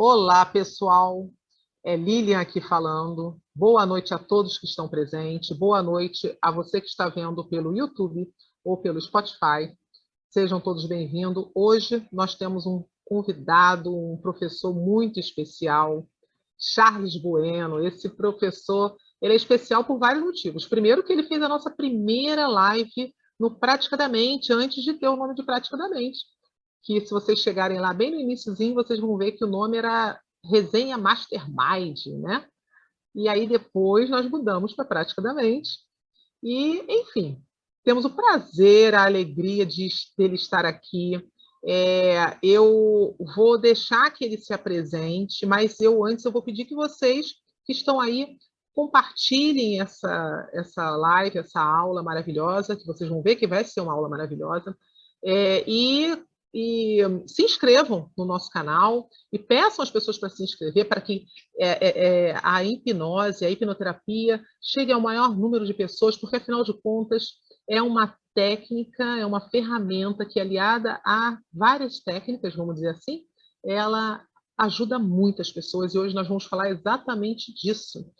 Olá, pessoal. É Lilian aqui falando. Boa noite a todos que estão presentes. Boa noite a você que está vendo pelo YouTube ou pelo Spotify. Sejam todos bem-vindos. Hoje nós temos um convidado, um professor muito especial, Charles Bueno. Esse professor, ele é especial por vários motivos. Primeiro que ele fez a nossa primeira live no Praticadamente, antes de ter o nome de Praticadamente, que se vocês chegarem lá bem no iniciozinho, vocês vão ver que o nome era Resenha Mastermind, né? E aí depois nós mudamos para Prática da Mente. E, enfim, temos o prazer, a alegria dele estar aqui. Eu vou deixar que ele se apresente, mas antes eu vou pedir que vocês que estão aí compartilhem essa live, essa aula maravilhosa, que vocês vão ver que vai ser uma aula maravilhosa. E se inscrevam no nosso canal e peçam às pessoas para se inscrever, para que a hipnose, a hipnoterapia chegue ao maior número de pessoas, porque, afinal de contas, é uma técnica, é uma ferramenta que, aliada a várias técnicas, vamos dizer assim, ela ajuda muitas pessoas, e hoje nós vamos falar exatamente disso.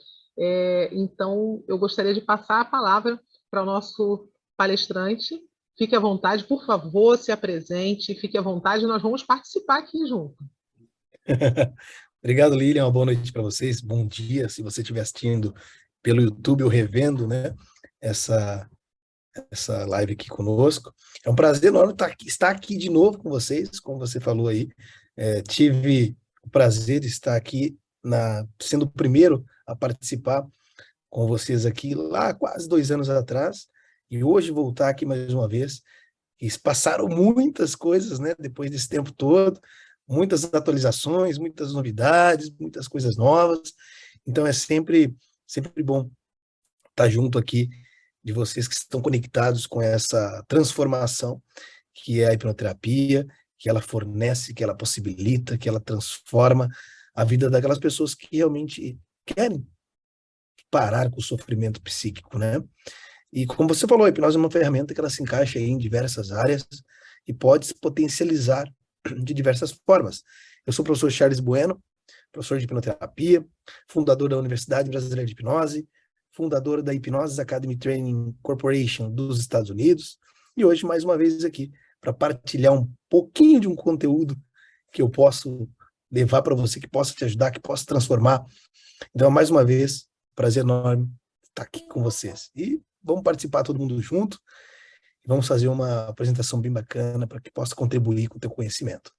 Então, eu gostaria de passar a palavra para o nosso palestrante. Fique à vontade, por favor, se apresente, fique à vontade, nós vamos participar aqui junto. Obrigado, Lilian, uma boa noite para vocês, bom dia, se você estiver assistindo pelo YouTube ou revendo, né, essa live aqui conosco. É um prazer enorme estar aqui de novo com vocês, como você falou aí. Tive o prazer de estar aqui sendo o primeiro a participar com vocês aqui lá quase 2 anos atrás, e hoje voltar aqui mais uma vez. E passaram muitas coisas, né, depois desse tempo todo, muitas atualizações, muitas novidades, muitas coisas novas. Então é sempre bom estar junto aqui de vocês que estão conectados com essa transformação que é a hipnoterapia, que ela fornece, que ela possibilita, que ela transforma a vida daquelas pessoas que realmente querem parar com o sofrimento psíquico, né? E como você falou, a hipnose é uma ferramenta que ela se encaixa aí em diversas áreas e pode se potencializar de diversas formas. Eu sou o professor Charles Bueno, professor de hipnoterapia, fundador da Universidade Brasileira de Hipnose, fundador da Hypnosis Academy Training Corporation dos Estados Unidos, e hoje mais uma vez aqui para partilhar um pouquinho de um conteúdo que eu posso levar para você, que possa te ajudar, que possa transformar. Então, mais uma vez, prazer enorme estar aqui com vocês. E vamos participar todo mundo junto e vamos fazer uma apresentação bem bacana para que possa contribuir com o teu conhecimento.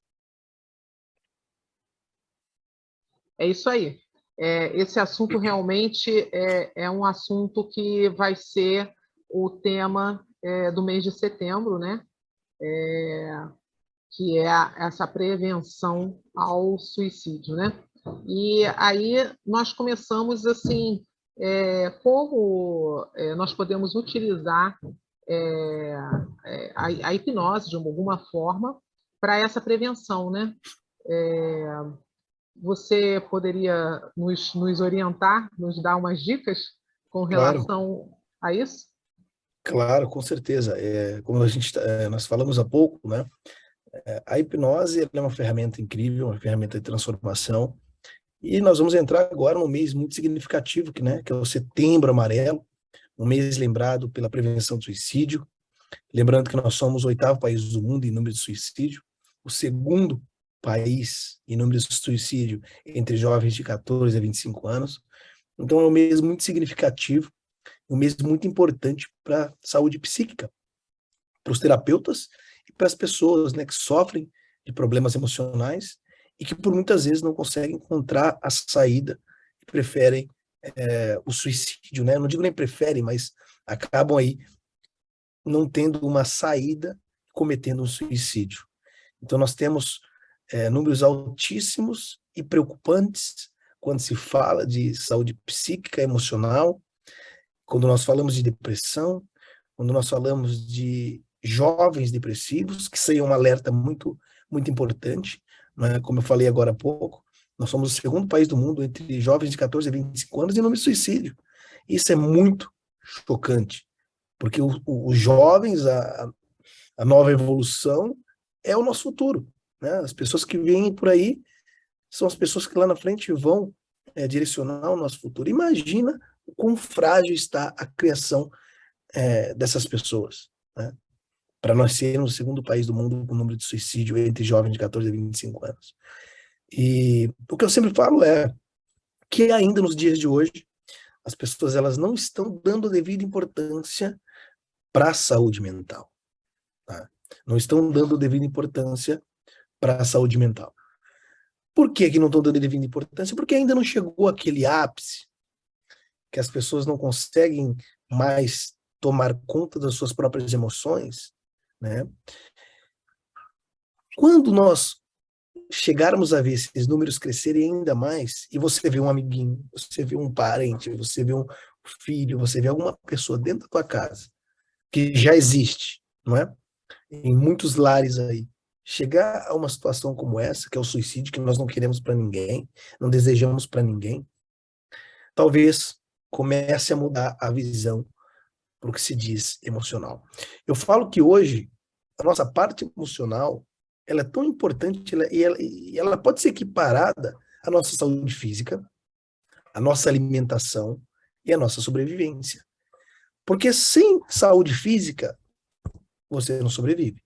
É isso aí. Esse assunto realmente é um assunto que vai ser o tema do mês de setembro, né? Que é essa prevenção ao suicídio, né? E aí nós começamos assim, como nós podemos utilizar a hipnose de alguma forma para essa prevenção, né? Você poderia nos orientar, nos dar umas dicas com Claro, relação a isso? claro, com certeza. Como nós falamos há pouco, né? A hipnose é uma ferramenta incrível, uma ferramenta de transformação. E nós vamos entrar agora num mês muito significativo, que é o Setembro Amarelo, um mês lembrado pela prevenção do suicídio. Lembrando que nós somos o 8º país do mundo em número de suicídio, o segundo país em número de suicídio entre jovens de 14 a 25 anos. Então é um mês muito significativo, um mês muito importante para a saúde psíquica, para os terapeutas e para as pessoas, né, que sofrem de problemas emocionais e que por muitas vezes não conseguem encontrar a saída e preferem o suicídio, né? Não digo nem preferem, mas acabam aí não tendo uma saída, cometendo um suicídio. Então nós temos números altíssimos e preocupantes quando se fala de saúde psíquica, emocional, quando nós falamos de depressão, quando nós falamos de jovens depressivos, que seria um alerta muito, muito importante, né? Como eu falei agora há pouco, nós somos o segundo país do mundo entre jovens de 14 a 25 anos em número de suicídio. Isso é muito chocante, porque os jovens, a nova evolução, é o nosso futuro, né? As pessoas que vêm por aí são as pessoas que lá na frente vão direcionar o nosso futuro. Imagina o quão frágil está a criação dessas pessoas, né? Para nós sermos o segundo país do mundo com o número de suicídio entre jovens de 14 a 25 anos. E o que eu sempre falo é que ainda nos dias de hoje, as pessoas elas não estão dando a devida importância para a saúde mental. Tá? Não estão dando a devida importância para a saúde mental. Por que não estão dando a devida importância? Porque ainda não chegou aquele ápice que as pessoas não conseguem mais tomar conta das suas próprias emoções, né? Quando nós chegarmos a ver esses números crescerem ainda mais, e você vê um amiguinho, você vê um parente, você vê um filho, você vê alguma pessoa dentro da tua casa, que já existe, não é? Em muitos lares aí, chegar a uma situação como essa, que é o suicídio, que nós não queremos para ninguém, não desejamos para ninguém, talvez comece a mudar a visão para o que se diz emocional. Eu falo que hoje, a nossa parte emocional, ela é tão importante e ela pode ser equiparada à nossa saúde física, à nossa alimentação e à nossa sobrevivência. Porque sem saúde física, você não sobrevive.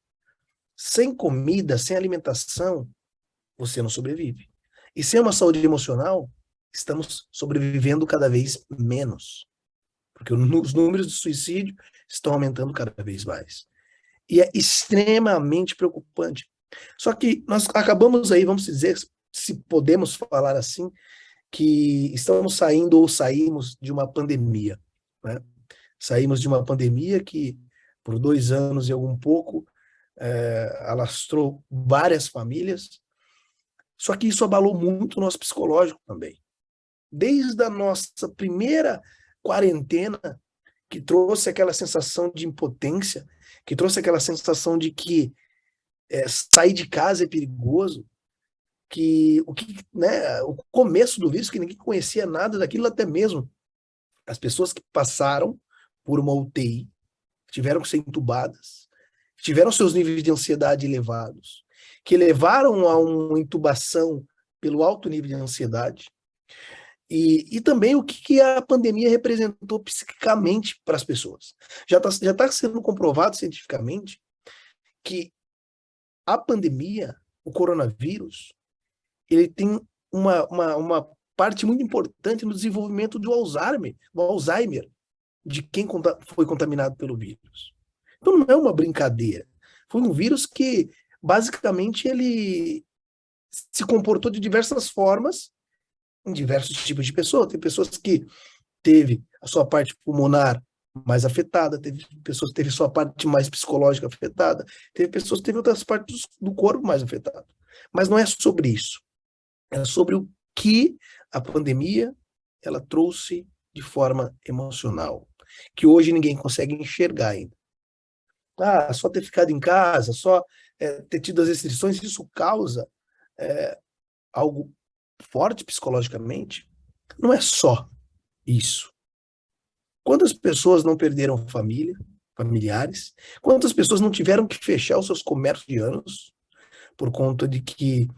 Sem comida, sem alimentação, você não sobrevive. E sem uma saúde emocional, estamos sobrevivendo cada vez menos. Porque os números de suicídio estão aumentando cada vez mais. E é extremamente preocupante. Só que nós acabamos aí, vamos dizer, se podemos falar assim, que estamos saindo ou saímos de uma pandemia, né? Saímos de uma pandemia que, por 2 anos e algum pouco, alastrou várias famílias, só que isso abalou muito o nosso psicológico também. Desde a nossa primeira quarentena, que trouxe aquela sensação de impotência, que trouxe aquela sensação de que sair de casa é perigoso, que o começo do vírus, que ninguém conhecia nada daquilo, até mesmo as pessoas que passaram por uma UTI, tiveram que ser entubadas, tiveram seus níveis de ansiedade elevados, que levaram a uma intubação pelo alto nível de ansiedade, e também o que a pandemia representou psiquicamente para as pessoas. Já tá sendo comprovado cientificamente que a pandemia, o coronavírus, ele tem uma parte muito importante no desenvolvimento do Alzheimer de quem foi contaminado pelo vírus. Então não é uma brincadeira. Foi um vírus que, basicamente, ele se comportou de diversas formas em diversos tipos de pessoas. Tem pessoas que teve a sua parte pulmonar mais afetada, teve pessoas que teve sua parte mais psicológica afetada, teve pessoas que teve outras partes do corpo mais afetadas. Mas não é sobre isso. É sobre o que a pandemia ela trouxe de forma emocional, que hoje ninguém consegue enxergar ainda. Só ter ficado em casa, só ter tido as restrições, isso causa algo forte psicologicamente. Não é só isso. Quantas pessoas não perderam familiares? Quantas pessoas não tiveram que fechar os seus comércios de anos por conta de que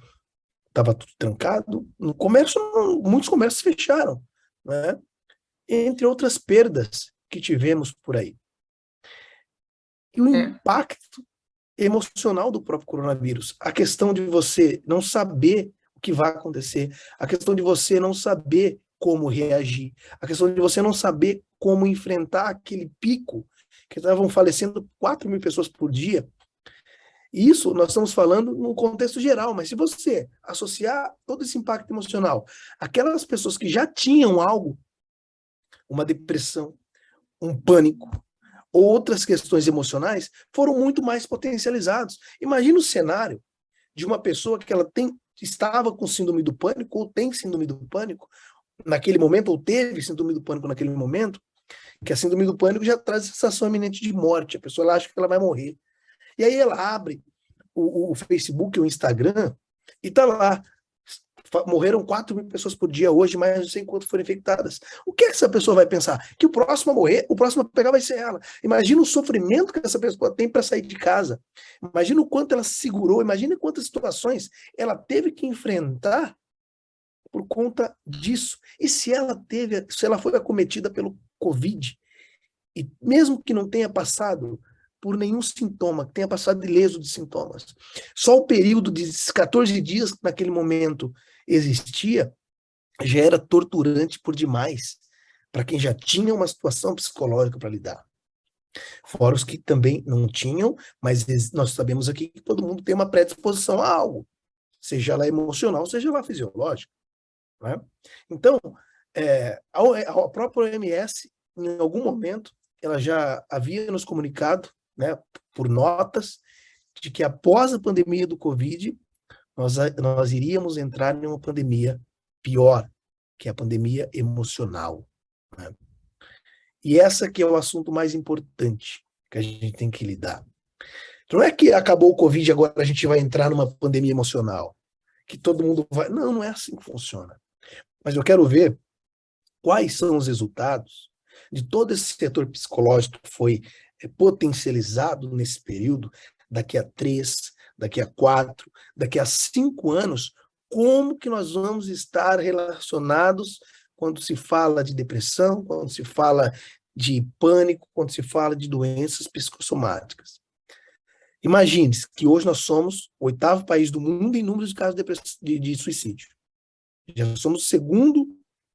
estava tudo trancado? No comércio, muitos comércios fecharam, né? Entre outras perdas que tivemos por aí. E o impacto emocional do próprio coronavírus, a questão de você não saber o que vai acontecer, a questão de você não saber como reagir, a questão de você não saber como enfrentar aquele pico que estavam falecendo 4.000 pessoas por dia. Isso nós estamos falando no contexto geral, mas se você associar todo esse impacto emocional àquelas pessoas que já tinham algo, uma depressão, um pânico, ou outras questões emocionais, foram muito mais potencializados. Imagina o cenário de uma pessoa que ela estava com síndrome do pânico, ou tem síndrome do pânico naquele momento, ou teve síndrome do pânico naquele momento, que a síndrome do pânico já traz a sensação iminente de morte, a pessoa ela acha que ela vai morrer. E aí ela abre o Facebook, o Instagram, e tá lá, morreram 4.000 pessoas por dia hoje, mas não sei quanto foram infectadas. O que essa pessoa vai pensar? Que o próximo a morrer, o próximo a pegar vai ser ela. Imagina o sofrimento que essa pessoa tem para sair de casa. Imagina o quanto ela se segurou, imagina quantas situações ela teve que enfrentar por conta disso. E se ela foi acometida pelo Covid, e mesmo que não tenha passado por nenhum sintoma, que tenha passado ileso de sintomas, só o período de 14 dias que naquele momento existia, já era torturante por demais para quem já tinha uma situação psicológica para lidar. Fora os que também não tinham, mas nós sabemos aqui que todo mundo tem uma predisposição a algo, seja ela emocional, seja ela fisiológica. Né? Então, a própria OMS, em algum momento, ela já havia nos comunicado, né, por notas, de que após a pandemia do Covid, nós iríamos entrar em uma pandemia pior, que é a pandemia emocional. Né? E essa que é o assunto mais importante que a gente tem que lidar. Não é que acabou o Covid, agora a gente vai entrar numa pandemia emocional, que todo mundo vai... Não, não é assim que funciona. Mas eu quero ver quais são os resultados de todo esse setor psicológico que foi potencializado nesse período, daqui a 3, daqui a 4, daqui a 5 anos, como que nós vamos estar relacionados quando se fala de depressão, quando se fala de pânico, quando se fala de doenças psicossomáticas. Imagine que hoje nós somos o 8º país do mundo em número de casos de suicídio. Já somos o 2º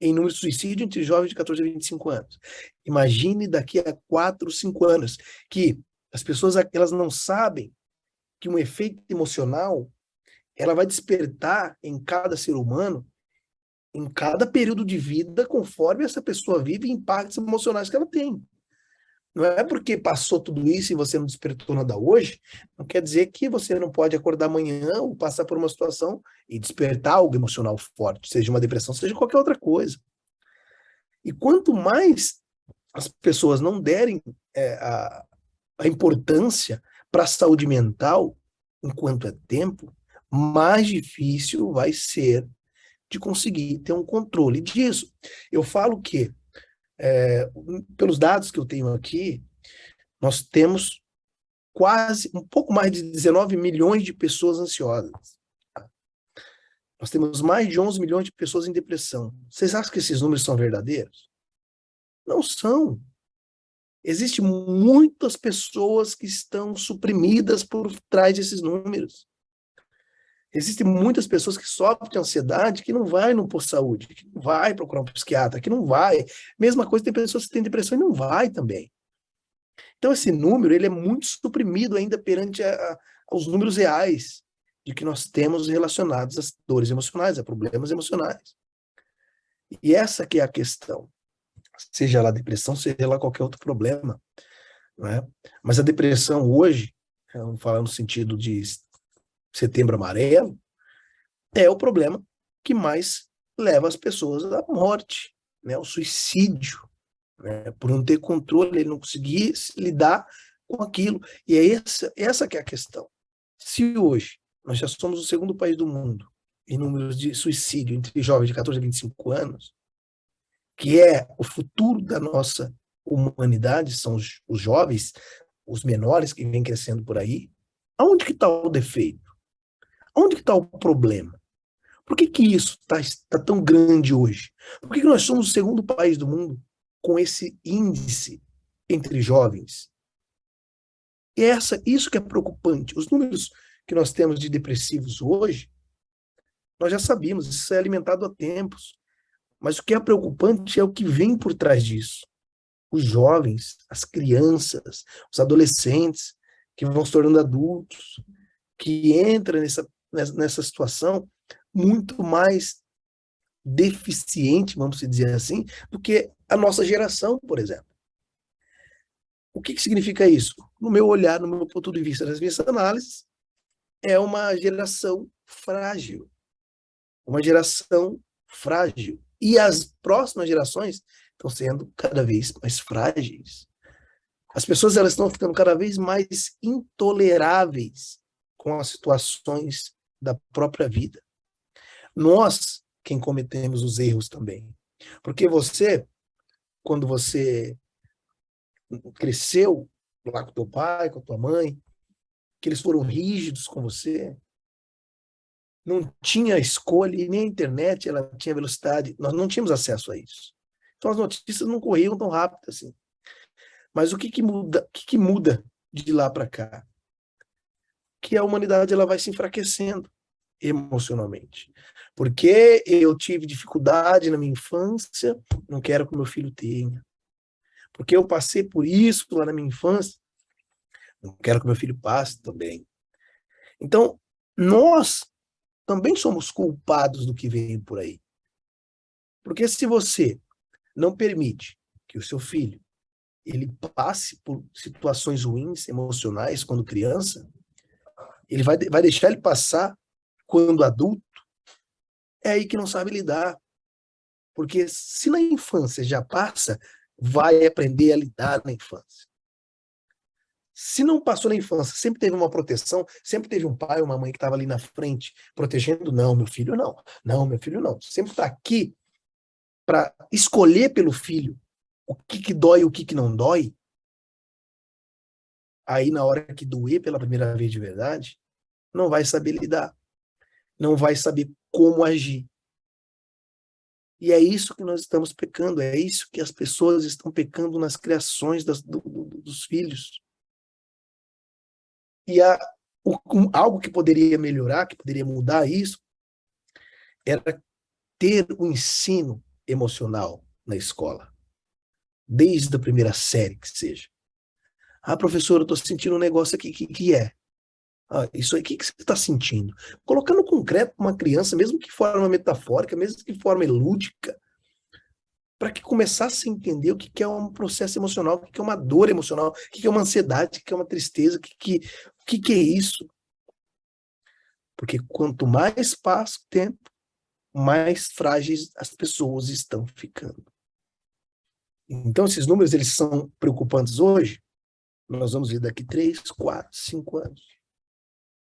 em número de suicídio entre jovens de 14 a 25 anos. Imagine daqui a 4, 5 anos, que as pessoas elas não sabem que um efeito emocional ela vai despertar em cada ser humano, em cada período de vida, conforme essa pessoa vive e impactos emocionais que ela tem. Não é porque passou tudo isso e você não despertou nada hoje, não quer dizer que você não pode acordar amanhã ou passar por uma situação e despertar algo emocional forte, seja uma depressão, seja qualquer outra coisa. E quanto mais as pessoas não derem a importância para a saúde mental enquanto é tempo, mais difícil vai ser de conseguir ter um controle disso. Eu falo que, pelos dados que eu tenho aqui, nós temos quase um pouco mais de 19 milhões de pessoas ansiosas. Nós temos mais de 11 milhões de pessoas em depressão. Vocês acham que esses números são verdadeiros? Não são. Existem muitas pessoas que estão suprimidas por trás desses números. Existem muitas pessoas que sofrem de ansiedade que não vai no posto de saúde, que não vai procurar um psiquiatra, que não vai. Mesma coisa, tem pessoas que têm depressão e não vai também. Então, esse número ele é muito suprimido ainda perante aos números reais de que nós temos relacionados às dores emocionais, a problemas emocionais. E essa que é a questão. Seja lá depressão, seja lá qualquer outro problema. Não é? Mas a depressão hoje, vamos falar no sentido de setembro amarelo, é o problema que mais leva as pessoas à morte, né? O suicídio, né? Por não ter controle, ele não conseguir lidar com aquilo. E é essa que é a questão. Se hoje nós já somos o 2º país do mundo em números de suicídio entre jovens de 14 a 25 anos, que é o futuro da nossa humanidade, são os jovens, os menores que vêm crescendo por aí, aonde que está o defeito? Onde que está o problema? Por que isso está tão grande hoje? Por que nós somos o 2º país do mundo com esse índice entre jovens? E isso que é preocupante. Os números que nós temos de depressivos hoje, nós já sabíamos, isso é alimentado há tempos. Mas o que é preocupante é o que vem por trás disso. Os jovens, as crianças, os adolescentes que vão se tornando adultos, que entram nessa situação muito mais deficiente, vamos dizer assim, do que a nossa geração, por exemplo. O que significa isso? No meu olhar, no meu ponto de vista, nas minhas análises, é uma geração frágil. Uma geração frágil. E as próximas gerações estão sendo cada vez mais frágeis. As pessoas elas estão ficando cada vez mais intoleráveis com as situações da própria vida. Nós, quem cometemos os erros também. Porque você, quando você cresceu lá com teu pai, com tua mãe, que eles foram rígidos com você, não tinha escolha e nem a internet ela tinha velocidade, nós não tínhamos acesso a isso. Então as notícias não corriam tão rápido assim. Mas o que que muda, o que que muda de lá para cá? Que a humanidade ela vai se enfraquecendo emocionalmente. Porque eu tive dificuldade na minha infância, não quero que meu filho tenha. Porque eu passei por isso lá na minha infância, não quero que meu filho passe também. Então, nós também somos culpados do que vem por aí. Porque se você não permite que o seu filho ele passe por situações ruins, emocionais, quando criança, ele vai deixar ele passar quando adulto, é aí que não sabe lidar. Porque se na infância já passa, vai aprender a lidar na infância. Se não passou na infância, sempre teve uma proteção, sempre teve um pai ou uma mãe que estava ali na frente, protegendo, não, meu filho não, não, meu filho não. Sempre está aqui para escolher pelo filho o que, que dói e o que, que não dói. Aí, na hora que doer pela primeira vez de verdade, não vai saber lidar, não vai saber como agir. E é isso que nós estamos pecando, é isso que as pessoas estão pecando nas criações dos filhos. E algo que poderia melhorar, que poderia mudar isso, era ter o ensino emocional na escola, desde a primeira série que seja. Ah, professor, eu estou sentindo um negócio aqui, que é? Ah, isso aí, o que você está sentindo? Colocando concreto para uma criança, mesmo que de forma metafórica, mesmo que de forma lúdica, para que começasse a entender o que é um processo emocional, o que é uma dor emocional, o que é uma ansiedade, o que é uma tristeza, o que é isso. Porque quanto mais passa o tempo, mais frágeis as pessoas estão ficando. Então, esses números eles são preocupantes hoje, nós vamos ver daqui 3, 4, 5 anos.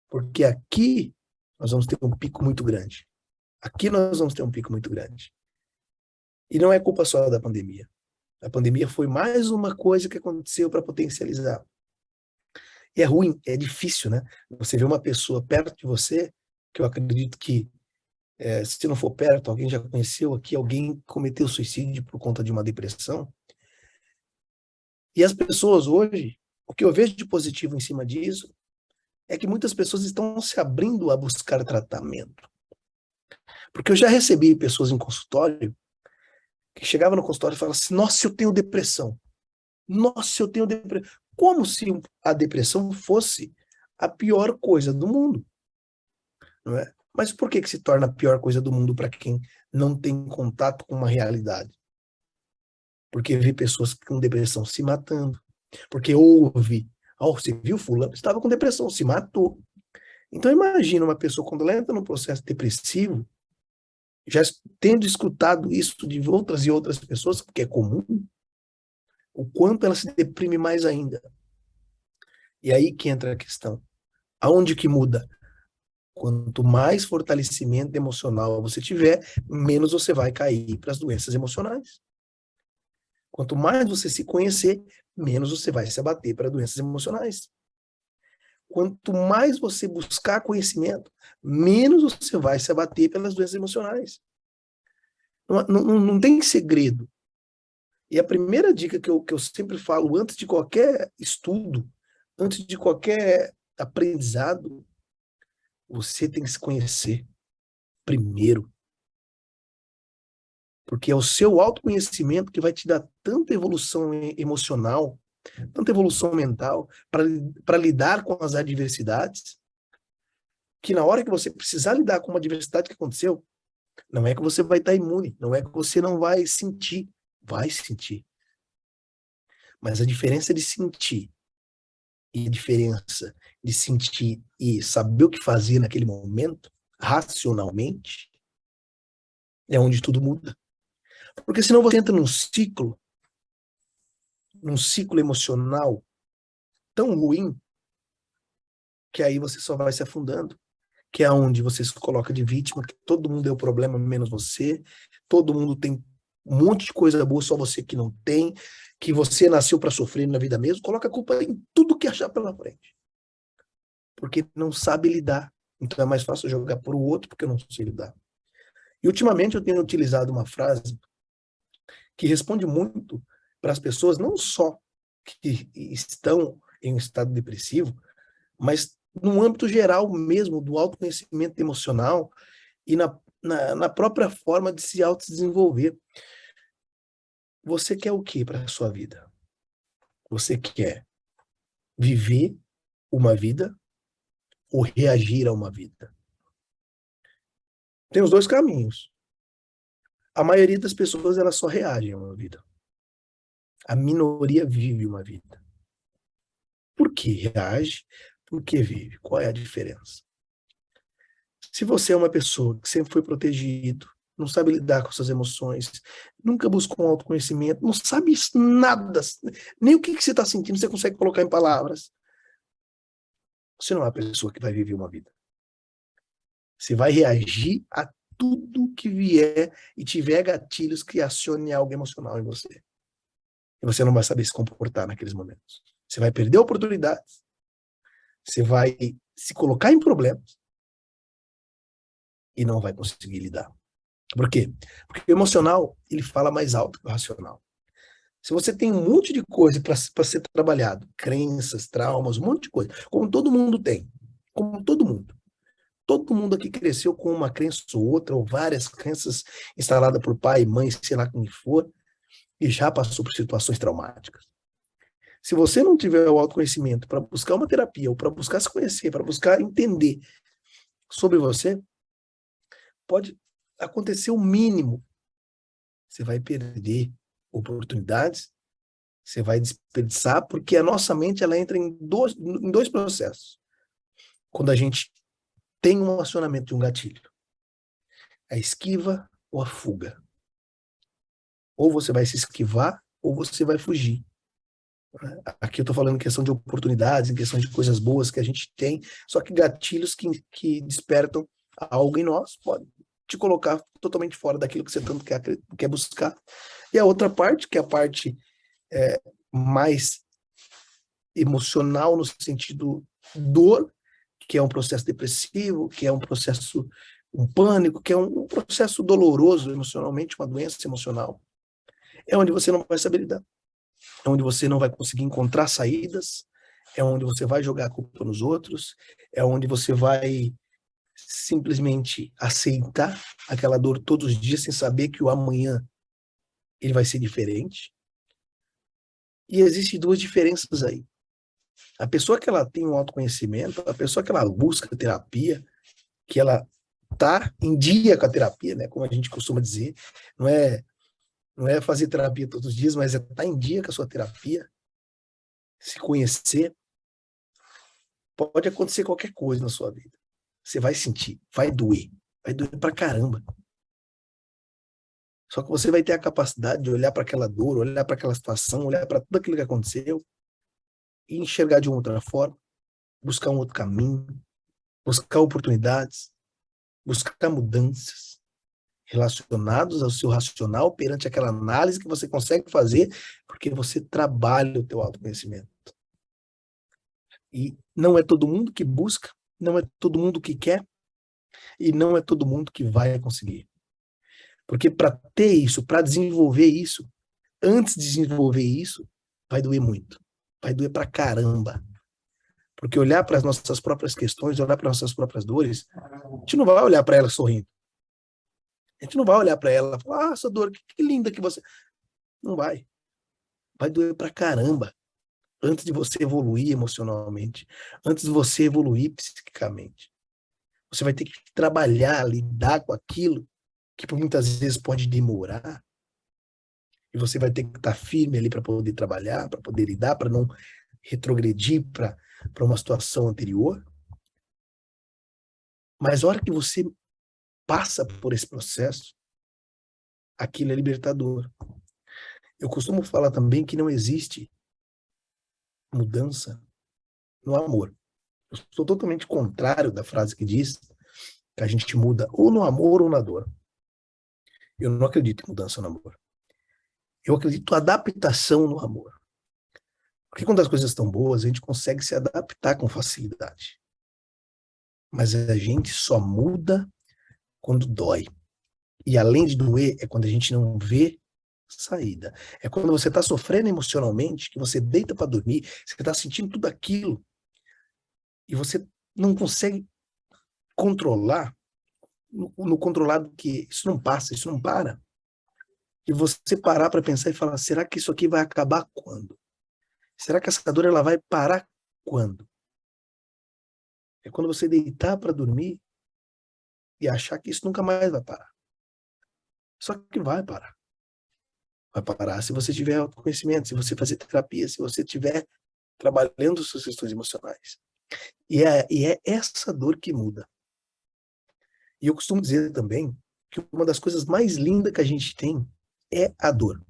Porque aqui nós vamos ter um pico muito grande. Aqui nós vamos ter um pico muito grande. E não é culpa só da pandemia. A pandemia foi mais uma coisa que aconteceu para potencializar. E é ruim, é difícil, né? Você vê uma pessoa perto de você, que eu acredito que, se não for perto, alguém já conheceu aqui, alguém cometeu suicídio por conta de uma depressão. E as pessoas hoje, o que eu vejo de positivo em cima disso, é que muitas pessoas estão se abrindo a buscar tratamento. Porque eu já recebi pessoas em consultório que chegavam no consultório e falavam assim, nossa, eu tenho depressão. Nossa, eu tenho depressão. Como se a depressão fosse a pior coisa do mundo. Não é? Mas por que se torna a pior coisa do mundo para quem não tem contato com uma realidade? Porque vê pessoas com depressão se matando. Porque ouve, você viu, fulano estava com depressão, se matou. Então imagina uma pessoa quando ela entra num processo depressivo, já tendo escutado isso de outras e outras pessoas, porque é comum, o quanto ela se deprime mais ainda. E aí que entra a questão. Aonde que muda? Quanto mais fortalecimento emocional você tiver, menos você vai cair para as doenças emocionais. Quanto mais você se conhecer, menos você vai se abater para doenças emocionais. Quanto mais você buscar conhecimento, menos você vai se abater pelas doenças emocionais. Não tem segredo. E a primeira dica que eu sempre falo, antes de qualquer estudo, antes de qualquer aprendizado, você tem que se conhecer primeiro. Porque é o seu autoconhecimento que vai te dar tanta evolução emocional, tanta evolução mental, para lidar com as adversidades, que na hora que você precisar lidar com uma adversidade que aconteceu, não é que você vai estar imune, não é que você não vai sentir, vai sentir. Mas a diferença de sentir e a diferença de sentir e saber o que fazer naquele momento, racionalmente, é onde tudo muda. Porque senão você entra num ciclo emocional tão ruim, que aí você só vai se afundando, que é onde você se coloca de vítima, que todo mundo deu problema menos você, todo mundo tem um monte de coisa boa, só você que não tem, que você nasceu para sofrer na vida mesmo, coloca a culpa em tudo que achar pela frente. Porque não sabe lidar Então é mais fácil jogar para o outro porque eu não sei lidar. E ultimamente eu tenho utilizado uma frase que responde muito para as pessoas, não só que estão em um estado depressivo, mas no âmbito geral mesmo, do autoconhecimento emocional e na própria forma de se autodesenvolver. Você quer o que para a sua vida? Você quer viver uma vida ou reagir a uma vida? Tem os dois caminhos. A maioria das pessoas elas só reagem a uma vida. A minoria vive uma vida. Por que reage? Por que vive? Qual é a diferença? Se você é uma pessoa que sempre foi protegido, não sabe lidar com suas emoções, nunca buscou um autoconhecimento, não sabe nada, nem o que você está sentindo, você consegue colocar em palavras, você não é a pessoa que vai viver uma vida. Você vai reagir a tudo que vier e tiver gatilhos que acione algo emocional em você. E você não vai saber se comportar naqueles momentos. Você vai perder oportunidades, você vai se colocar em problemas e não vai conseguir lidar. Por quê? Porque o emocional, ele fala mais alto que o racional. Se você tem um monte de coisa para ser trabalhado, crenças, traumas, um monte de coisa, como todo mundo tem, como todo mundo. Todo mundo aqui cresceu com uma crença ou outra, ou várias crenças instaladas por pai, mãe, sei lá quem for, e já passou por situações traumáticas. Se você não tiver o autoconhecimento para buscar uma terapia, ou para buscar se conhecer, para buscar entender sobre você, pode acontecer o mínimo. Você vai perder oportunidades, você vai desperdiçar, porque a nossa mente ela entra em dois processos. Quando a gente tem um acionamento de um gatilho, a esquiva ou a fuga. Ou você vai se esquivar, ou você vai fugir. Aqui eu estou falando em questão de oportunidades, em questão de coisas boas que a gente tem, só que gatilhos que despertam algo em nós podem te colocar totalmente fora daquilo que você tanto quer buscar. E a outra parte, que é a parte mais emocional, no sentido dor, que é um processo depressivo, que é um processo, um pânico, que é um processo doloroso emocionalmente, uma doença emocional, é onde você não vai saber lidar. É onde você não vai conseguir encontrar saídas, é onde você vai jogar a culpa nos outros, é onde você vai simplesmente aceitar aquela dor todos os dias sem saber que o amanhã ele vai ser diferente. E existem duas diferenças aí. A pessoa que ela tem um autoconhecimento, a pessoa que ela busca terapia, que ela tá em dia com a terapia, né, como a gente costuma dizer, não é não é fazer terapia todos os dias, mas é estar tá em dia com a sua terapia, se conhecer. Pode acontecer qualquer coisa na sua vida. Você vai sentir, vai doer pra caramba. Só que você vai ter a capacidade de olhar para aquela dor, olhar para aquela situação, olhar para tudo aquilo que aconteceu e enxergar de uma outra forma, buscar um outro caminho, buscar oportunidades, buscar mudanças relacionados ao seu racional perante aquela análise que você consegue fazer porque você trabalha o teu autoconhecimento. E não é todo mundo que busca, não é todo mundo que quer e não é todo mundo que vai conseguir. Porque para ter isso, para desenvolver isso, antes de desenvolver isso, vai doer muito. Vai doer pra caramba. Porque olhar para as nossas próprias questões, olhar para as nossas próprias dores, a gente não vai olhar para ela sorrindo. A gente não vai olhar para ela e falar, essa dor, que linda que você... Não vai. Vai doer pra caramba. Antes de você evoluir emocionalmente, antes de você evoluir psiquicamente. Você vai ter que trabalhar, lidar com aquilo que por muitas vezes pode demorar. E você vai ter que estar firme ali para poder trabalhar, para poder lidar, para não retrogredir para uma situação anterior. Mas a hora que você passa por esse processo, aquilo é libertador. Eu costumo falar também que não existe mudança no amor. Eu sou totalmente contrário da frase que diz que a gente muda ou no amor ou na dor. Eu não acredito em mudança no amor. Eu acredito em adaptação no amor. Porque quando as coisas estão boas, a gente consegue se adaptar com facilidade. mas a gente só muda quando dói. E além de doer, é quando a gente não vê saída. É quando você está sofrendo emocionalmente, que você deita para dormir, você está sentindo tudo aquilo e você não consegue controlar, no controlado que isso não passa, isso não para. E você parar para pensar e falar, será que isso aqui vai acabar quando? Será que essa dor ela vai parar quando? É quando você deitar para dormir e achar que isso nunca mais vai parar. Só que vai parar. Vai parar se você tiver autoconhecimento, se você fazer terapia, se você estiver trabalhando suas questões emocionais. E é essa dor que muda. E eu costumo dizer também que uma das coisas mais lindas que a gente tem é a dor.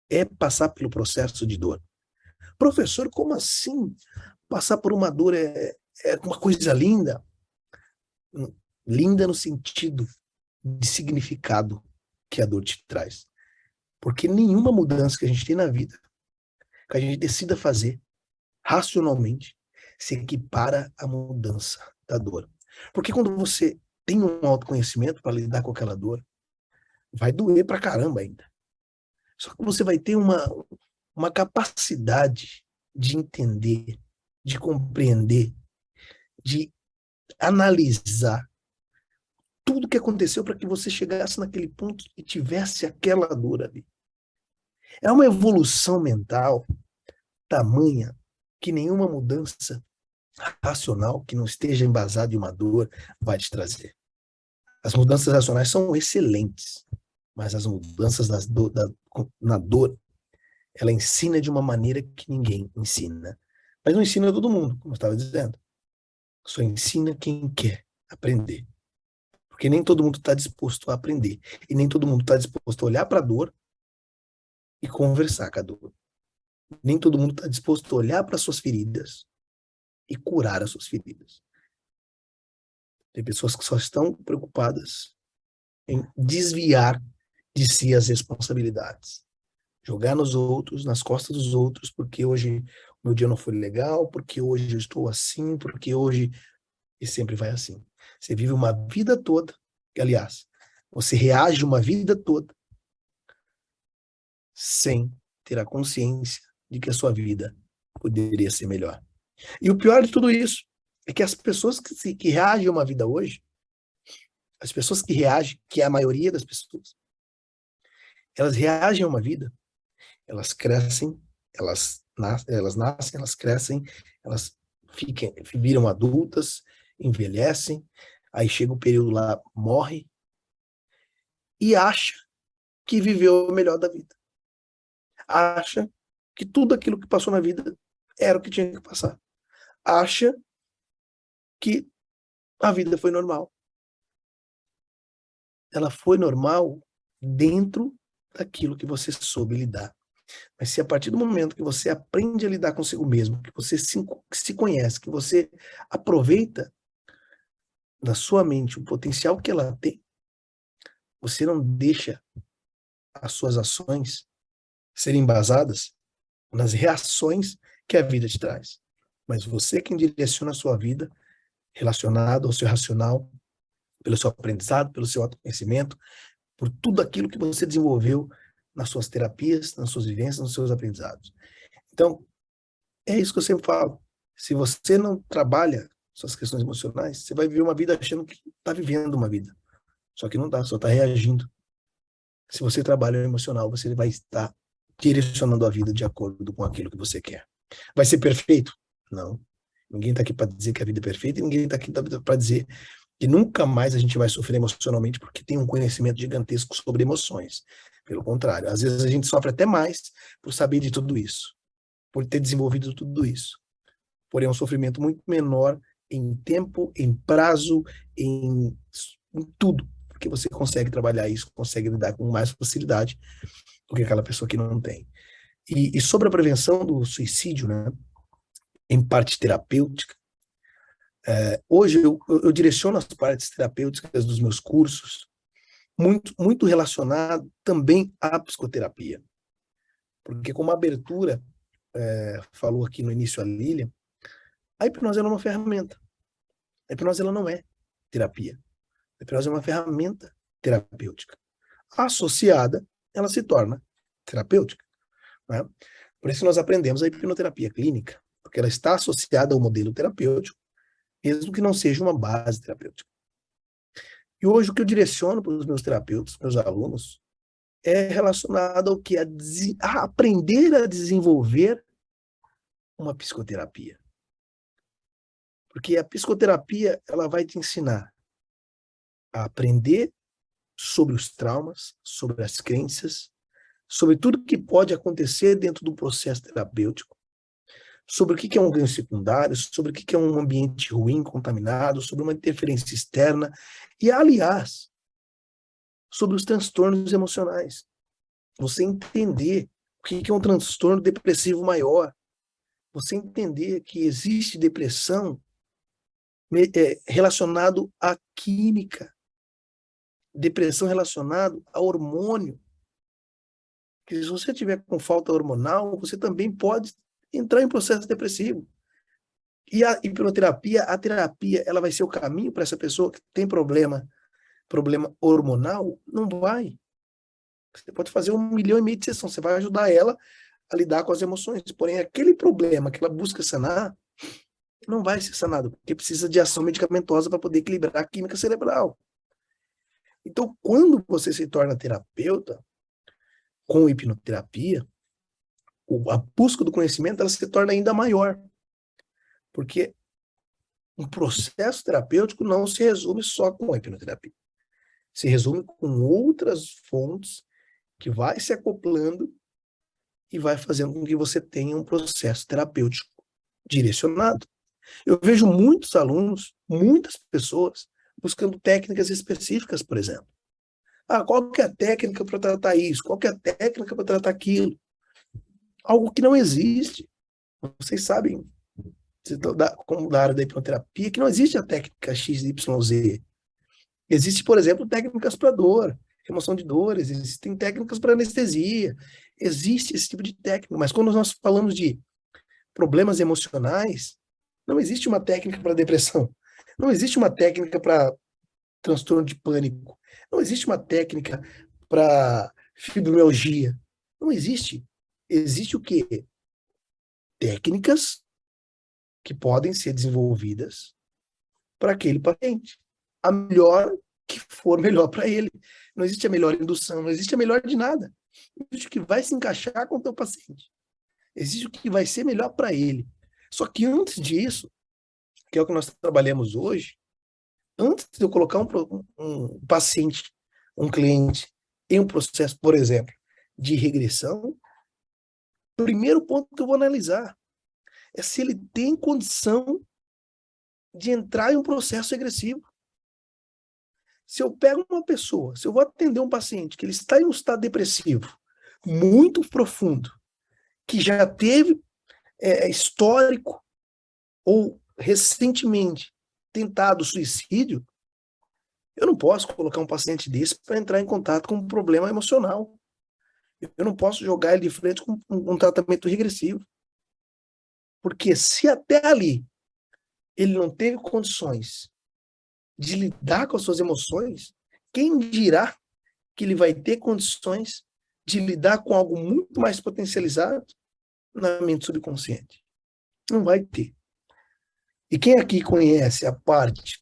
É passar pelo processo de dor. Professor, como assim? Passar por uma dor é uma coisa linda? Linda no sentido de significado que a dor te traz. Porque nenhuma mudança que a gente tem na vida, que a gente decida fazer racionalmente, se equipara à mudança da dor. Porque quando você tem um autoconhecimento para lidar com aquela dor, vai doer pra caramba ainda. Só que você vai ter uma capacidade de entender, de compreender, de analisar tudo que aconteceu para que você chegasse naquele ponto e tivesse aquela dor ali. É uma evolução mental tamanha que nenhuma mudança racional que não esteja embasada em uma dor vai te trazer. As mudanças racionais são excelentes, mas as mudanças na dor, ela ensina de uma maneira que ninguém ensina. Mas não ensina todo mundo, como eu estava dizendo. Só ensina quem quer aprender. Porque nem todo mundo está disposto a aprender. E nem todo mundo está disposto a olhar para a dor e conversar com a dor. Nem todo mundo está disposto a olhar para suas feridas e curar as suas feridas. Tem pessoas que só estão preocupadas em desviar de si as responsabilidades. Jogar nos outros, nas costas dos outros, porque hoje o meu dia não foi legal, porque hoje eu estou assim, porque hoje... E sempre vai assim. Você vive uma vida toda, aliás, você reage uma vida toda sem ter a consciência de que a sua vida poderia ser melhor. E o pior de tudo isso é que as pessoas que reagem a uma vida hoje, as pessoas que reagem, que é a maioria das pessoas, elas reagem a uma vida, elas crescem, elas nascem, elas crescem, elas viram adultas, envelhecem, aí chega o período lá, morre, e acha que viveu o melhor da vida. Acha que tudo aquilo que passou na vida era o que tinha que passar. Acha que a vida foi normal. Ela foi normal dentro daquilo que você soube lidar. Mas se a partir do momento que você aprende a lidar consigo mesmo, que você se conhece, que você aproveita da sua mente o potencial que ela tem, você não deixa as suas ações serem embasadas nas reações que a vida te traz. Mas você quem direciona a sua vida relacionado ao seu racional, pelo seu aprendizado, pelo seu autoconhecimento, por tudo aquilo que você desenvolveu nas suas terapias, nas suas vivências, nos seus aprendizados. Então, é isso que eu sempre falo. Se você não trabalha suas questões emocionais, você vai viver uma vida achando que está vivendo uma vida. Só que não está, só está reagindo. Se você trabalha o emocional, você vai estar direcionando a vida de acordo com aquilo que você quer. Vai ser perfeito? Não. Ninguém está aqui para dizer que a vida é perfeita e ninguém está aqui para dizer que nunca mais a gente vai sofrer emocionalmente porque tem um conhecimento gigantesco sobre emoções. Pelo contrário, às vezes a gente sofre até mais por saber de tudo isso, por ter desenvolvido tudo isso. Porém, é um sofrimento muito menor em tempo, em prazo, em tudo, porque você consegue trabalhar isso, consegue lidar com mais facilidade do que aquela pessoa que não tem. E sobre a prevenção do suicídio, né, em parte terapêutica, hoje eu direciono as partes terapêuticas dos meus cursos muito relacionado também à psicoterapia. Porque como a abertura falou aqui no início a Lília, a hipnose é uma ferramenta. A hipnose ela não é terapia. A hipnose é uma ferramenta terapêutica. Associada, ela se torna terapêutica. Né? Por isso nós aprendemos a hipnoterapia clínica, porque ela está associada ao modelo terapêutico, mesmo que não seja uma base terapêutica. E hoje o que eu direciono para os meus terapeutas, meus alunos, é relacionado ao que? A aprender a desenvolver uma psicoterapia. Porque a psicoterapia, ela vai te ensinar a aprender sobre os traumas, sobre as crenças, sobre tudo que pode acontecer dentro do processo terapêutico, sobre o que é um ganho secundário, sobre o que é um ambiente ruim, contaminado, sobre uma interferência externa, e, aliás, sobre os transtornos emocionais. Você entender o que é um transtorno depressivo maior, você entender que existe depressão relacionado à química, depressão relacionado a hormônio, que se você tiver com falta hormonal, você também pode entrar em processo depressivo. E a hipnoterapia, a terapia, ela vai ser o caminho para essa pessoa que tem problema hormonal? Não vai. Você pode fazer 1,5 milhão de sessões, você vai ajudar ela a lidar com as emoções. Porém, aquele problema que ela busca sanar, não vai ser sanado, porque precisa de ação medicamentosa para poder equilibrar a química cerebral. Então, quando você se torna terapeuta, com hipnoterapia, a busca do conhecimento ela se torna ainda maior. Porque um processo terapêutico não se resume só com a hipnoterapia. Se resume com outras fontes que vai se acoplando e vai fazendo com que você tenha um processo terapêutico direcionado. Eu vejo muitos alunos, muitas pessoas, buscando técnicas específicas, por exemplo. Qual que é a técnica para tratar isso? Qual que é a técnica para tratar aquilo? Algo que não existe. Vocês sabem, como da área da hipnoterapia, que não existe a técnica XYZ. Existe, por exemplo, técnicas para dor, remoção de dores, existem técnicas para anestesia, existe esse tipo de técnica, mas quando nós falamos de problemas emocionais, não existe uma técnica para depressão, não existe uma técnica para transtorno de pânico, não existe uma técnica para fibromialgia, não existe. Existe o quê? Técnicas que podem ser desenvolvidas para aquele paciente. A melhor que for melhor para ele. Não existe a melhor indução, não existe a melhor de nada. Existe o que vai se encaixar com o teu paciente. Existe o que vai ser melhor para ele. Só que antes disso, que é o que nós trabalhamos hoje, antes de eu colocar um paciente, um cliente, em um processo, por exemplo, de regressão, o primeiro ponto que eu vou analisar é se ele tem condição de entrar em um processo regressivo. Se eu pego uma pessoa, se eu vou atender um paciente que ele está em um estado depressivo muito profundo, que já teve histórico ou recentemente tentado suicídio, eu não posso colocar um paciente desse para entrar em contato com um problema emocional. Eu não posso jogar ele de frente com um tratamento regressivo. Porque se até ali ele não teve condições de lidar com as suas emoções, quem dirá que ele vai ter condições de lidar com algo muito mais potencializado na mente subconsciente? Não vai ter. E quem aqui conhece a parte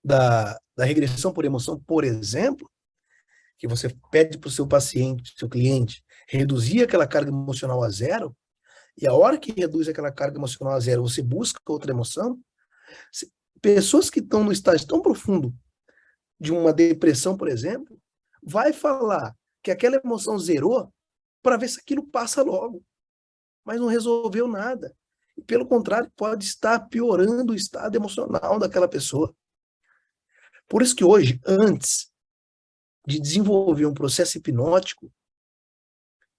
da regressão por emoção, por exemplo, que você pede para o seu paciente, seu cliente, reduzir aquela carga emocional a zero, e a hora que reduz aquela carga emocional a zero, você busca outra emoção, pessoas que estão no estágio tão profundo de uma depressão, por exemplo, vai falar que aquela emoção zerou para ver se aquilo passa logo, mas não resolveu nada. E, pelo contrário, pode estar piorando o estado emocional daquela pessoa. Por isso que hoje, antes de desenvolver um processo hipnótico,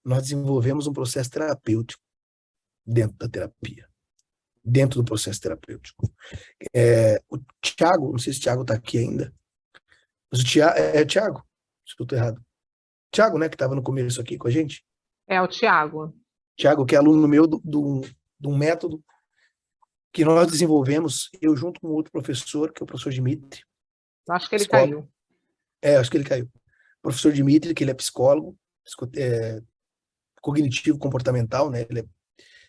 nós desenvolvemos um processo terapêutico dentro da terapia, dentro do processo terapêutico. O Thiago, não sei se o Thiago está aqui ainda, mas o Thiago, se eu estou errado. Thiago, né, que estava no começo aqui com a gente. É o Thiago. Thiago, que é aluno meu de um método que nós desenvolvemos, eu junto com outro professor, que é o professor Dimitri, Acho que ele psicólogo. caiu. Acho que ele caiu. O professor Dimitri, que ele é psicólogo, cognitivo comportamental, né? Ele é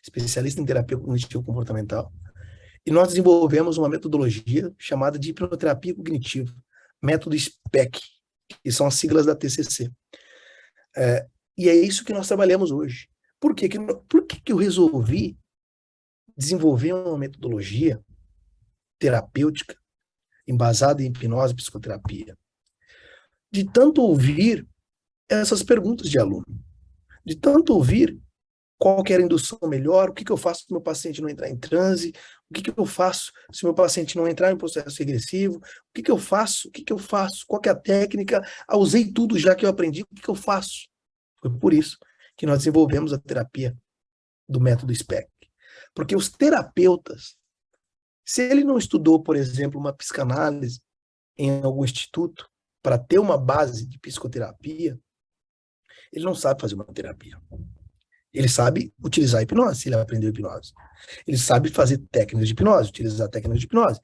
especialista em terapia cognitivo comportamental. E nós desenvolvemos uma metodologia chamada de hipnoterapia cognitiva, método SPEC, que são as siglas da TCC. E é isso que nós trabalhamos hoje. Por que eu resolvi desenvolver uma metodologia terapêutica embasada em hipnose e psicoterapia? De tanto ouvir essas perguntas de aluno, de tanto ouvir qual que era a indução melhor, o que eu faço se o meu paciente não entrar em transe, o que eu faço se o meu paciente não entrar em processo regressivo, o que eu faço, qual que é a técnica, usei tudo já que eu aprendi, o que eu faço? Foi por isso que nós desenvolvemos a terapia do método SPEC. Porque os terapeutas, se ele não estudou, por exemplo, uma psicanálise em algum instituto para ter uma base de psicoterapia, ele não sabe fazer uma terapia. Ele sabe utilizar a hipnose, se ele aprendeu hipnose. Ele sabe fazer técnicas de hipnose, utilizar técnicas de hipnose.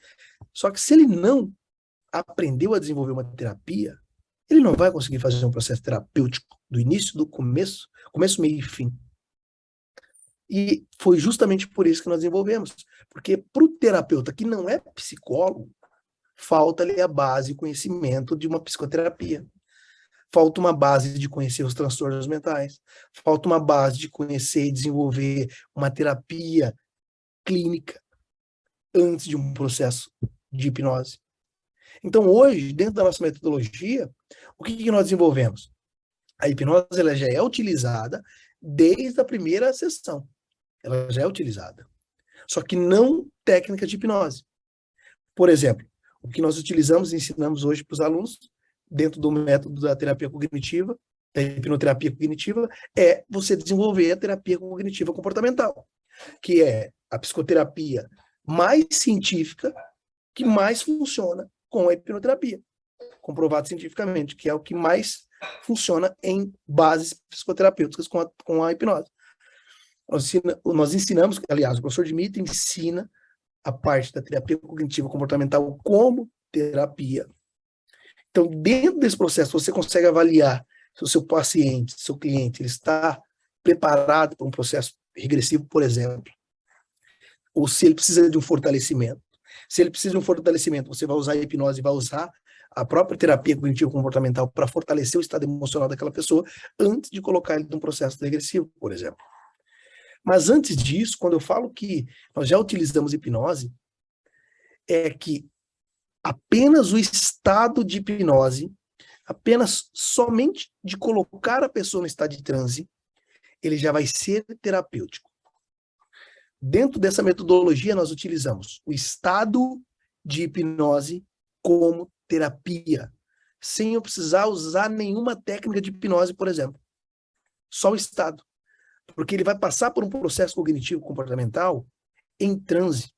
Só que se ele não aprendeu a desenvolver uma terapia, ele não vai conseguir fazer um processo terapêutico do início, do começo, meio e fim. E foi justamente por isso que nós desenvolvemos. Porque para o terapeuta que não é psicólogo, falta-lhe a base e conhecimento de uma psicoterapia. Falta uma base de conhecer os transtornos mentais. Falta uma base de conhecer e desenvolver uma terapia clínica antes de um processo de hipnose. Então, hoje, dentro da nossa metodologia, o que nós desenvolvemos? A hipnose ela já é utilizada desde a primeira sessão. Ela já é utilizada. Só que não técnica de hipnose. Por exemplo, o que nós utilizamos e ensinamos hoje para os alunos, dentro do método da terapia cognitiva, da hipnoterapia cognitiva, é você desenvolver a terapia cognitiva comportamental, que é a psicoterapia mais científica, que mais funciona com a hipnoterapia, comprovado cientificamente, que é o que mais funciona em bases psicoterapêuticas com a hipnose. Nós ensinamos, aliás, o professor Dimitri ensina a parte da terapia cognitiva comportamental como terapia. Então, dentro desse processo, você consegue avaliar se o seu paciente, seu cliente, ele está preparado para um processo regressivo, por exemplo, ou se ele precisa de um fortalecimento. Se ele precisa de um fortalecimento, você vai usar a hipnose, vai usar a própria terapia cognitivo comportamental para fortalecer o estado emocional daquela pessoa antes de colocar ele num processo regressivo, por exemplo. Mas antes disso, quando eu falo que nós já utilizamos hipnose, é que apenas o estado de hipnose, apenas somente de colocar a pessoa no estado de transe, ele já vai ser terapêutico. Dentro dessa metodologia, nós utilizamos o estado de hipnose como terapia, sem eu precisar usar nenhuma técnica de hipnose, por exemplo. Só o estado. Porque ele vai passar por um processo cognitivo comportamental em transe.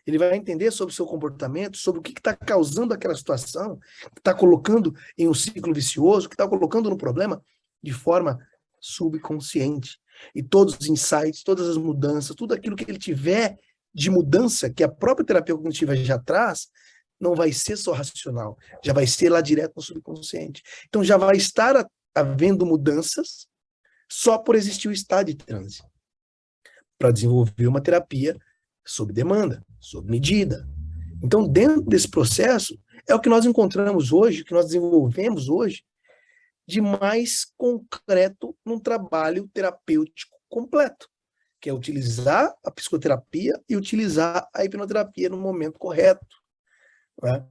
Ele vai entender sobre o seu comportamento, sobre o que está causando aquela situação, que está colocando em um ciclo vicioso, que está colocando no problema de forma subconsciente. E todos os insights, todas as mudanças, tudo aquilo que ele tiver de mudança, que a própria terapia cognitiva já traz, não vai ser só racional, já vai ser lá direto no subconsciente. Então já vai estar havendo mudanças só por existir o estado de transe, para desenvolver uma terapia sob demanda, sob medida. Então, dentro desse processo, é o que nós encontramos hoje, que nós desenvolvemos hoje, de mais concreto num trabalho terapêutico completo, que é utilizar a psicoterapia e utilizar a hipnoterapia no momento correto. Né?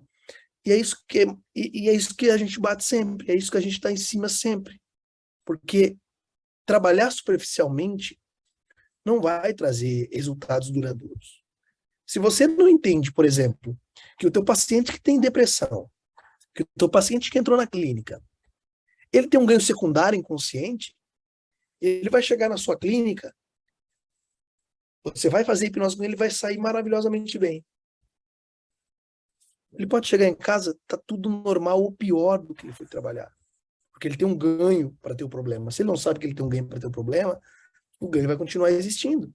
E é isso que a gente bate sempre, é isso que a gente está em cima sempre. Porque trabalhar superficialmente não vai trazer resultados duradouros. Se você não entende, por exemplo, que o teu paciente que tem depressão, que o teu paciente que entrou na clínica, ele tem um ganho secundário inconsciente, ele vai chegar na sua clínica, você vai fazer hipnose com ele, ele vai sair maravilhosamente bem. Ele pode chegar em casa, tá tudo normal ou pior do que ele foi trabalhar. Porque ele tem um ganho para ter o problema. Se ele não sabe que ele tem um ganho para ter o problema, o ganho vai continuar existindo.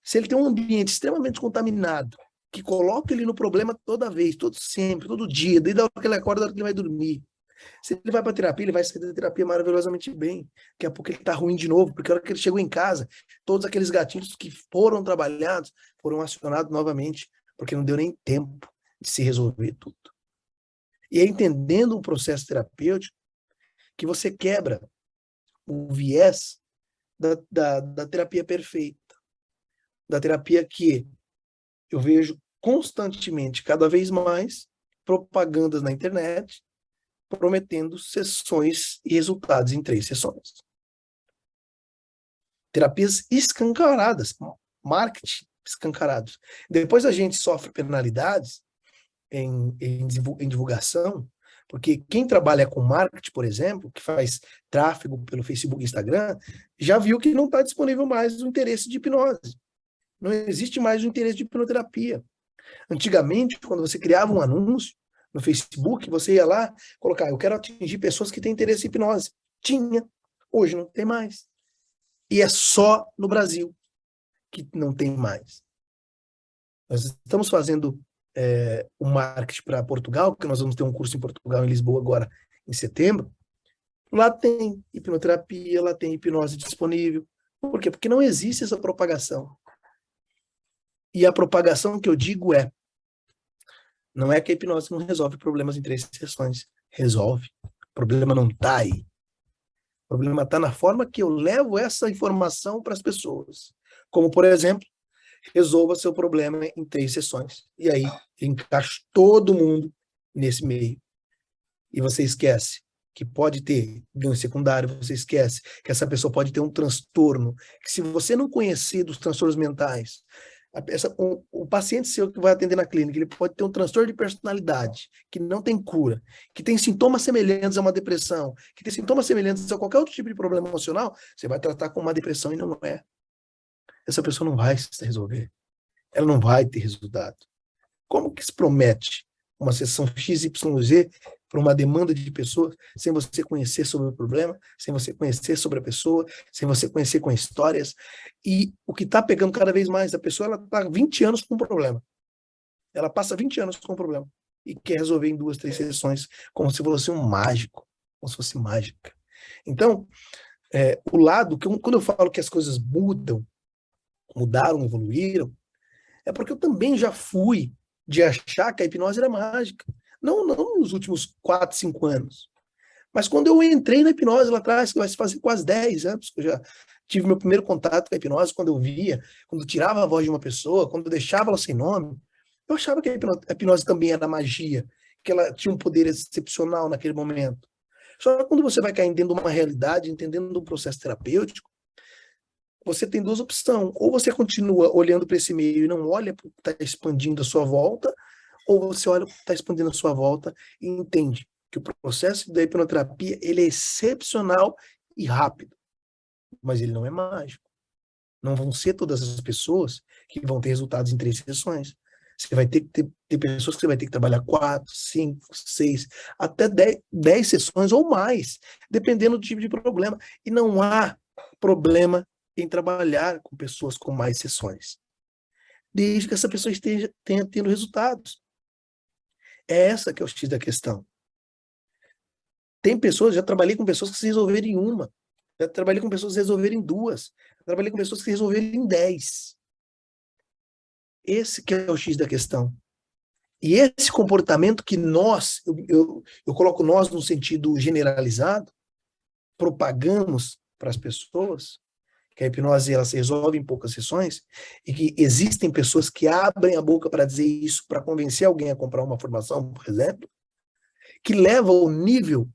Se ele tem um ambiente extremamente contaminado, que coloca ele no problema toda vez, sempre, todo dia, desde a hora que ele acorda, da hora que ele vai dormir. Se ele vai para terapia, ele vai sair da terapia maravilhosamente bem. Daqui a pouco ele está ruim de novo, porque a hora que ele chegou em casa, todos aqueles gatilhos que foram trabalhados foram acionados novamente, porque não deu nem tempo de se resolver tudo. E é entendendo o processo terapêutico que você quebra o viés da terapia perfeita, da terapia que eu vejo constantemente, cada vez mais, propagandas na internet, prometendo sessões e resultados em 3 sessões. Terapias escancaradas, marketing escancarados. Depois a gente sofre penalidades em divulgação, porque quem trabalha com marketing, por exemplo, que faz tráfego pelo Facebook e Instagram, já viu que não está disponível mais o interesse de hipnose. Não existe mais o interesse de hipnoterapia. Antigamente, quando você criava um anúncio no Facebook, você ia lá colocar, eu quero atingir pessoas que têm interesse em hipnose. Tinha. Hoje não tem mais. E é só no Brasil que não tem mais. Nós estamos fazendo um marketing para Portugal, que nós vamos ter um curso em Portugal, em Lisboa, agora em setembro. Lá tem hipnoterapia, lá tem hipnose disponível. Por quê? Porque não existe essa propagação. E a propagação que eu digo não é que a hipnose não resolve problemas em 3 sessões. Resolve. O problema não está aí. O problema está na forma que eu levo essa informação para as pessoas. Como, por exemplo, resolva seu problema em 3 sessões. E aí, encaixa todo mundo nesse meio. E você esquece que pode ter ganho secundário, você esquece que essa pessoa pode ter um transtorno, que se você não conhecer dos transtornos mentais, o paciente seu que vai atender na clínica, ele pode ter um transtorno de personalidade, que não tem cura, que tem sintomas semelhantes a uma depressão, que tem sintomas semelhantes a qualquer outro tipo de problema emocional, você vai tratar como uma depressão e não é. Essa pessoa não vai se resolver. Ela não vai ter resultado. Como que se promete uma sessão XYZ para uma demanda de pessoas sem você conhecer sobre o problema, sem você conhecer sobre a pessoa, sem você conhecer com histórias? E o que está pegando cada vez mais, a pessoa está 20 anos com um problema. Ela passa 20 anos com um problema e quer resolver em 2, 3 sessões, como se fosse um mágico, como se fosse mágica. Então, o lado, quando eu falo que as coisas mudaram, evoluíram, é porque eu também já fui de achar que a hipnose era mágica. Não nos últimos 4, 5 anos. Mas quando eu entrei na hipnose lá atrás, que vai se fazer quase 10 anos, que eu já tive meu primeiro contato com a hipnose, quando eu via, quando eu tirava a voz de uma pessoa, quando eu deixava ela sem nome, eu achava que a hipnose também era magia, que ela tinha um poder excepcional naquele momento. Só que quando você vai caindo dentro de uma realidade, entendendo um processo terapêutico, você tem 2 opções. Ou você continua olhando para esse meio e não olha para o que está expandindo à sua volta, ou você olha para o que está expandindo à sua volta e entende que o processo da hipnoterapia ele é excepcional e rápido, mas ele não é mágico. Não vão ser todas as pessoas que vão ter resultados em 3 sessões. Você vai ter que ter pessoas que você vai ter que trabalhar 4, 5, 6, até 10 sessões ou mais, dependendo do tipo de problema. E não há problema em trabalhar com pessoas com mais sessões, desde que essa pessoa tenha tendo resultados. É essa que é o X da questão. Tem pessoas, já trabalhei com pessoas que se resolveram em uma, já trabalhei com pessoas que se resolveram em 2, já trabalhei com pessoas que se resolveram em 10. Esse que é o X da questão. E esse comportamento que nós, eu coloco nós no sentido generalizado, propagamos para as pessoas, que a hipnose ela se resolve em poucas sessões, e que existem pessoas que abrem a boca para dizer isso, para convencer alguém a comprar uma formação, por exemplo, que leva o nível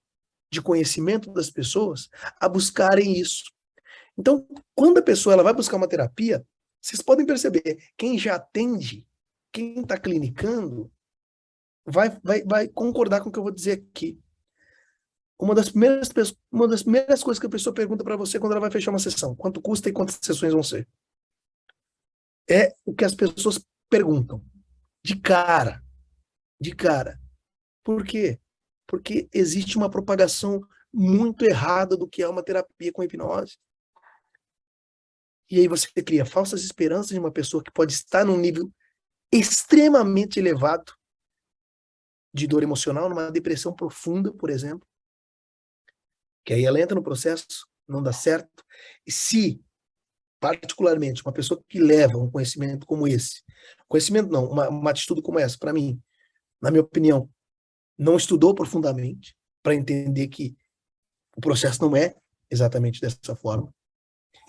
de conhecimento das pessoas a buscarem isso. Então, quando a pessoa ela vai buscar uma terapia, vocês podem perceber, quem já atende, quem está clinicando, vai concordar com o que eu vou dizer aqui. Uma das primeiras coisas que a pessoa pergunta para você quando ela vai fechar uma sessão, quanto custa e quantas sessões vão ser? É o que as pessoas perguntam. De cara. De cara. Por quê? Porque existe uma propagação muito errada do que é uma terapia com hipnose. E aí você cria falsas esperanças de uma pessoa que pode estar num nível extremamente elevado de dor emocional, numa depressão profunda, por exemplo, que aí ela entra no processo, não dá certo. E se, particularmente, uma pessoa que leva um conhecimento como esse, conhecimento não, uma atitude como essa, para mim, na minha opinião, não estudou profundamente para entender que o processo não é exatamente dessa forma.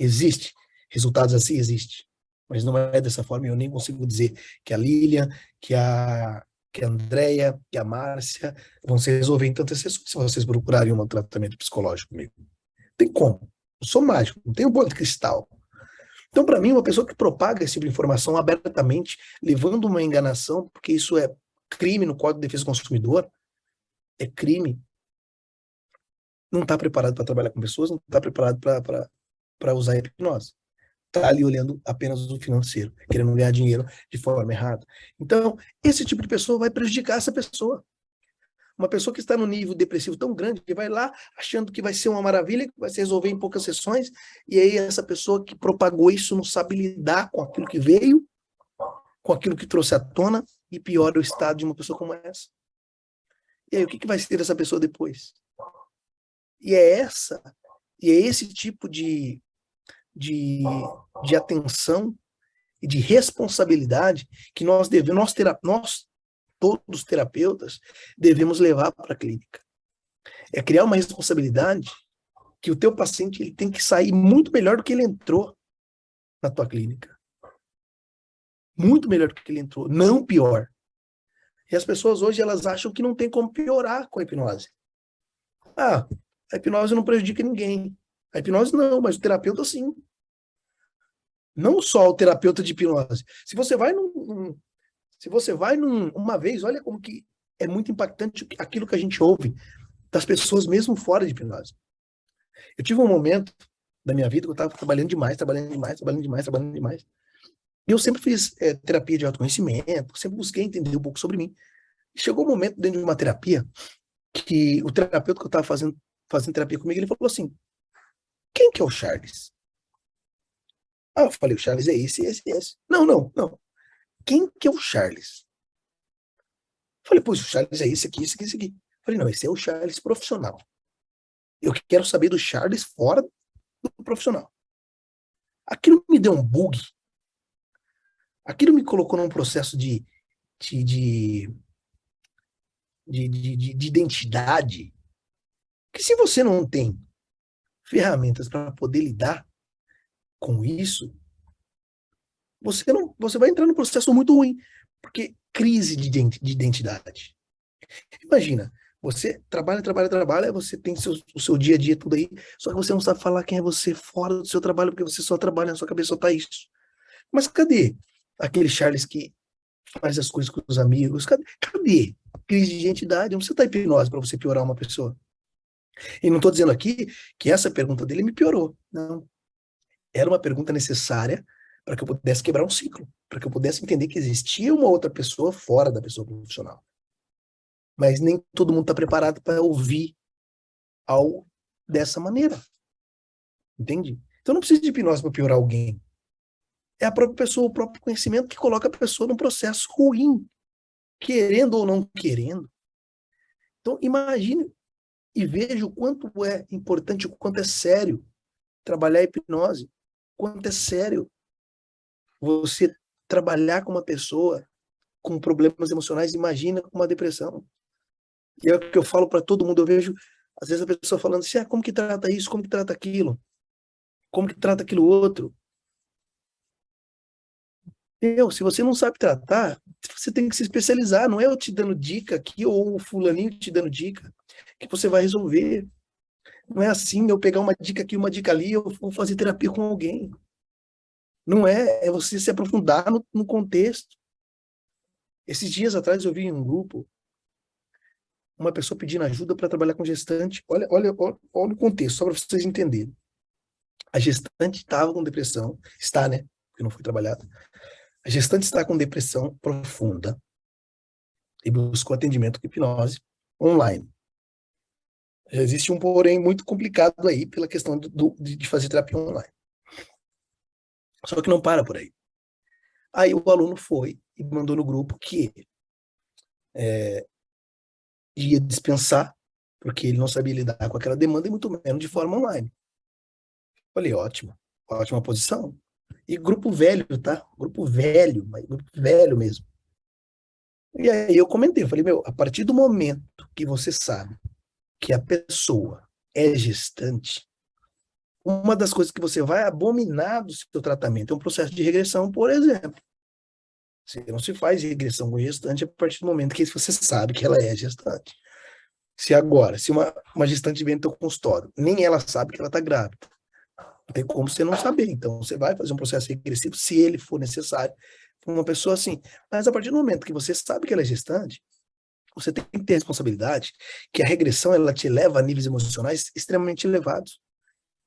Existe resultados assim, existe, mas não é dessa forma. Eu nem consigo dizer que a Lilian, que a Andrea, que a Márcia vão se resolver em tantas sessões se vocês procurarem um tratamento psicológico comigo. Tem como. Eu sou mágico, não tenho bola de cristal. Então, para mim, uma pessoa que propaga esse tipo de informação abertamente, levando uma enganação, porque isso é crime no Código de Defesa do Consumidor, é crime, não está preparado para trabalhar com pessoas, não está preparado para usar a hipnose. Está ali olhando apenas o financeiro, querendo ganhar dinheiro de forma errada. Então, esse tipo de pessoa vai prejudicar essa pessoa. Uma pessoa que está no nível depressivo tão grande, que vai lá achando que vai ser uma maravilha, que vai se resolver em poucas sessões, e aí essa pessoa que propagou isso não sabe lidar com aquilo que veio, com aquilo que trouxe à tona, e piora o estado de uma pessoa como essa. E aí, o que vai ser dessa pessoa depois? E é esse tipo de, de atenção e de responsabilidade que nós todos terapeutas, devemos levar para a clínica. É criar uma responsabilidade que o teu paciente ele tem que sair muito melhor do que ele entrou na tua clínica. Muito melhor do que ele entrou, não pior. E as pessoas hoje, elas acham que não tem como piorar com a hipnose. Ah, a hipnose não prejudica ninguém. A hipnose não, mas o terapeuta sim. Não só o terapeuta de hipnose. Se você vai uma vez, olha como que é muito impactante aquilo que a gente ouve das pessoas mesmo fora de hipnose. Eu tive um momento da minha vida que eu estava trabalhando demais, trabalhando demais, trabalhando demais, trabalhando demais. E eu sempre fiz terapia de autoconhecimento, sempre busquei entender um pouco sobre mim. E chegou um momento dentro de uma terapia que o terapeuta que eu estava fazendo terapia comigo, ele falou assim, quem que é o Charles? Ah, eu falei, o Charles é esse, esse, esse. Não, não, não. Quem que é o Charles? Eu falei, pois o Charles é esse aqui, esse aqui, esse aqui. Eu falei, não, esse é o Charles profissional. Eu quero saber do Charles fora do profissional. Aquilo me deu um bug. Aquilo me colocou num processo de, de, de identidade. Que se você não tem ferramentas para poder lidar com isso, você vai entrar num processo muito ruim. Porque crise de identidade. Imagina, você trabalha, trabalha, trabalha, você tem o seu dia a dia tudo aí, só que você não sabe falar quem é você fora do seu trabalho, porque você só trabalha, na sua cabeça só tá isso. Mas cadê aquele Charles que faz as coisas com os amigos? Cadê? Crise de identidade, não precisa estar hipnose para você piorar uma pessoa. E não estou dizendo aqui que essa pergunta dele me piorou. Não. Era uma pergunta necessária para que eu pudesse quebrar um ciclo, para que eu pudesse entender que existia uma outra pessoa fora da pessoa profissional. Mas nem todo mundo está preparado para ouvir algo dessa maneira. Entende? Então não precisa de hipnose para piorar alguém. É a própria pessoa, o próprio conhecimento que coloca a pessoa num processo ruim, querendo ou não querendo. Então imagine e veja o quanto é importante, o quanto é sério trabalhar a hipnose, o quanto é sério você trabalhar com uma pessoa com problemas emocionais, imagina com uma depressão. E é o que eu falo para todo mundo, eu vejo às vezes a pessoa falando assim, como que trata isso, como que trata aquilo, como que trata aquilo outro. Se você não sabe tratar, você tem que se especializar, não é eu te dando dica aqui ou o fulaninho te dando dica que você vai resolver. Não é assim, eu pegar uma dica aqui, uma dica ali, eu vou fazer terapia com alguém. Não é você se aprofundar no contexto. Esses dias atrás eu vi em um grupo uma pessoa pedindo ajuda para trabalhar com gestante. Olha o contexto, só para vocês entenderem. A gestante estava com depressão, está, né? Porque não foi trabalhada. A gestante está com depressão profunda e buscou atendimento com hipnose online. Já existe um porém muito complicado aí pela questão de fazer terapia online. Só que não para por aí. Aí o aluno foi e mandou no grupo que ia dispensar, porque ele não sabia lidar com aquela demanda e muito menos de forma online. Falei, ótimo, ótima posição. E grupo velho, tá? Grupo velho, mas grupo velho mesmo. E aí eu comentei, eu falei, meu, a partir do momento que você sabe que a pessoa é gestante, uma das coisas que você vai abominar do seu tratamento é um processo de regressão, por exemplo. Você não se faz regressão com gestante a partir do momento que você sabe que ela é gestante. Se agora, se uma gestante vem no teu consultório, nem ela sabe que ela está grávida, não tem como você não saber. Então, você vai fazer um processo regressivo, se ele for necessário, para uma pessoa assim. Mas a partir do momento que você sabe que ela é gestante, você tem que ter a responsabilidade que a regressão ela te leva a níveis emocionais extremamente elevados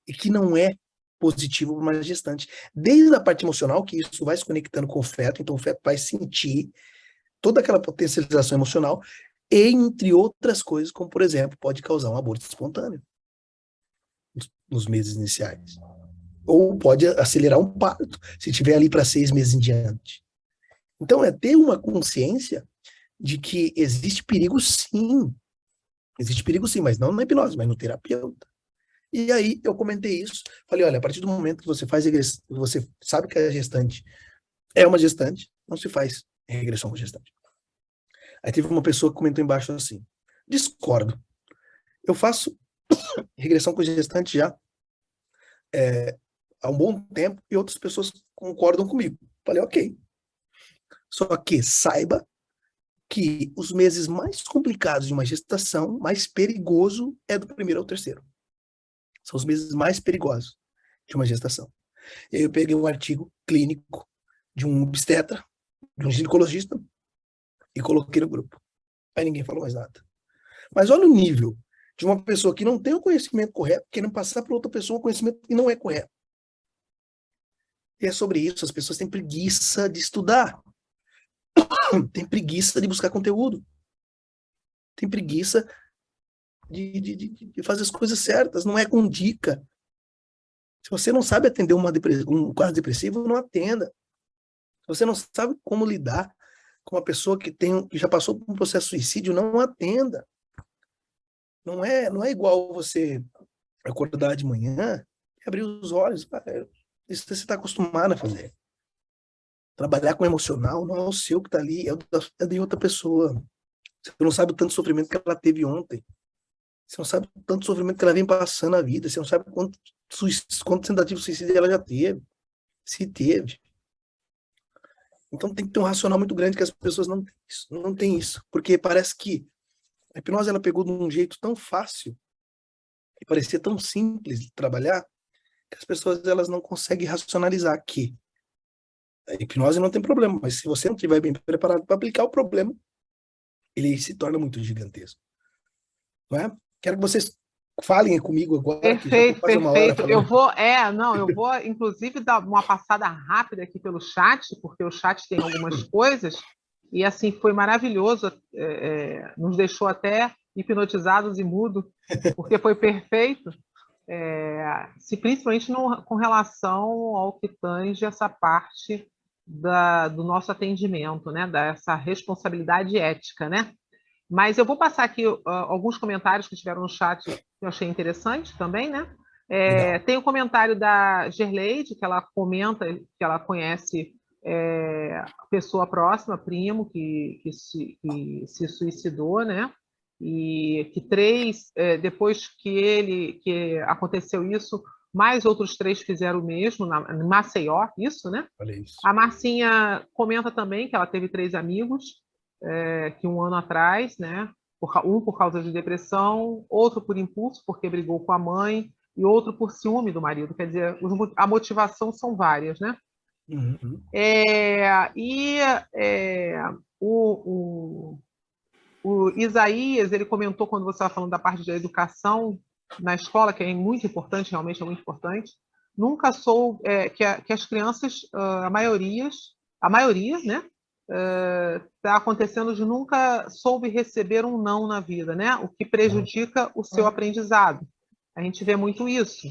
e que não é positivo para uma gestante. Desde a parte emocional, que isso vai se conectando com o feto, então o feto vai sentir toda aquela potencialização emocional, entre outras coisas, como, por exemplo, pode causar um aborto espontâneo nos meses iniciais. Ou pode acelerar um parto, se tiver ali para 6 meses em diante. Então, é ter uma consciência de que existe perigo sim. Existe perigo sim, mas não na hipnose, mas no terapeuta. E aí eu comentei isso, falei, olha, a partir do momento que você faz regressão, você sabe que a gestante é uma gestante, não se faz regressão com gestante. Aí teve uma pessoa que comentou embaixo assim, discordo. Eu faço regressão com gestante já há um bom tempo e outras pessoas concordam comigo. Falei, ok. Só que saiba que os meses mais complicados de uma gestação, mais perigoso é do primeiro ao terceiro. São os meses mais perigosos de uma gestação. E aí eu peguei um artigo clínico de um obstetra, de um ginecologista, e coloquei no grupo. Aí ninguém falou mais nada. Mas olha o nível de uma pessoa que não tem o conhecimento correto, querendo passar para outra pessoa um conhecimento que não é correto. E é sobre isso, as pessoas têm preguiça de estudar, têm preguiça de buscar conteúdo, têm preguiça de fazer as coisas certas, não é com dica. Se você não sabe atender um quadro depressivo, não atenda. Se você não sabe como lidar com uma pessoa que já passou por um processo de suicídio, não atenda. Não é igual você acordar de manhã e abrir os olhos. Isso você está acostumado a fazer. Trabalhar com o emocional não é o seu que está ali, é de outra pessoa. Você não sabe o tanto sofrimento que ela teve ontem. Você não sabe o tanto sofrimento que ela vem passando na vida. Você não sabe quanto tentativa de suicídio ela já teve. Se teve. Então tem que ter um racional muito grande que as pessoas não têm isso. Porque parece que a hipnose ela pegou de um jeito tão fácil e parecia tão simples de trabalhar que as pessoas elas não conseguem racionalizar que a hipnose não tem problema, mas se você não estiver bem preparado para aplicar o problema, ele se torna muito gigantesco. Não é? Quero que vocês falem comigo agora, que já tem Perfeito, quase uma hora perfeito. Eu falando. vou, eu vou, inclusive, dar uma passada rápida aqui pelo chat, porque o chat tem algumas coisas, e assim, foi maravilhoso, nos deixou até hipnotizados e mudos, porque foi perfeito, principalmente com relação ao que tange essa parte do nosso atendimento, né, dessa responsabilidade ética, né? Mas eu vou passar aqui alguns comentários que tiveram no chat que eu achei interessante também, né? Legal. Tem o comentário da Gerleide, que ela comenta que ela conhece pessoa próxima, primo, que se suicidou, né? E que depois que aconteceu isso, mais outros 3 fizeram o mesmo, em Maceió, isso, né? Olha isso. A Marcinha comenta também que ela teve 3 amigos, que um ano atrás, né? Um por causa de depressão, outro por impulso, porque brigou com a mãe, e outro por ciúme do marido. Quer dizer, a motivação são várias, né? Uhum. E o, o Isaías, ele comentou quando você estava falando da parte da educação na escola, que é muito importante, realmente é muito importante. Nunca sou que as crianças, a maioria, né, está acontecendo de nunca soube receber um não na vida, né? O que prejudica o seu aprendizado. A gente vê muito isso.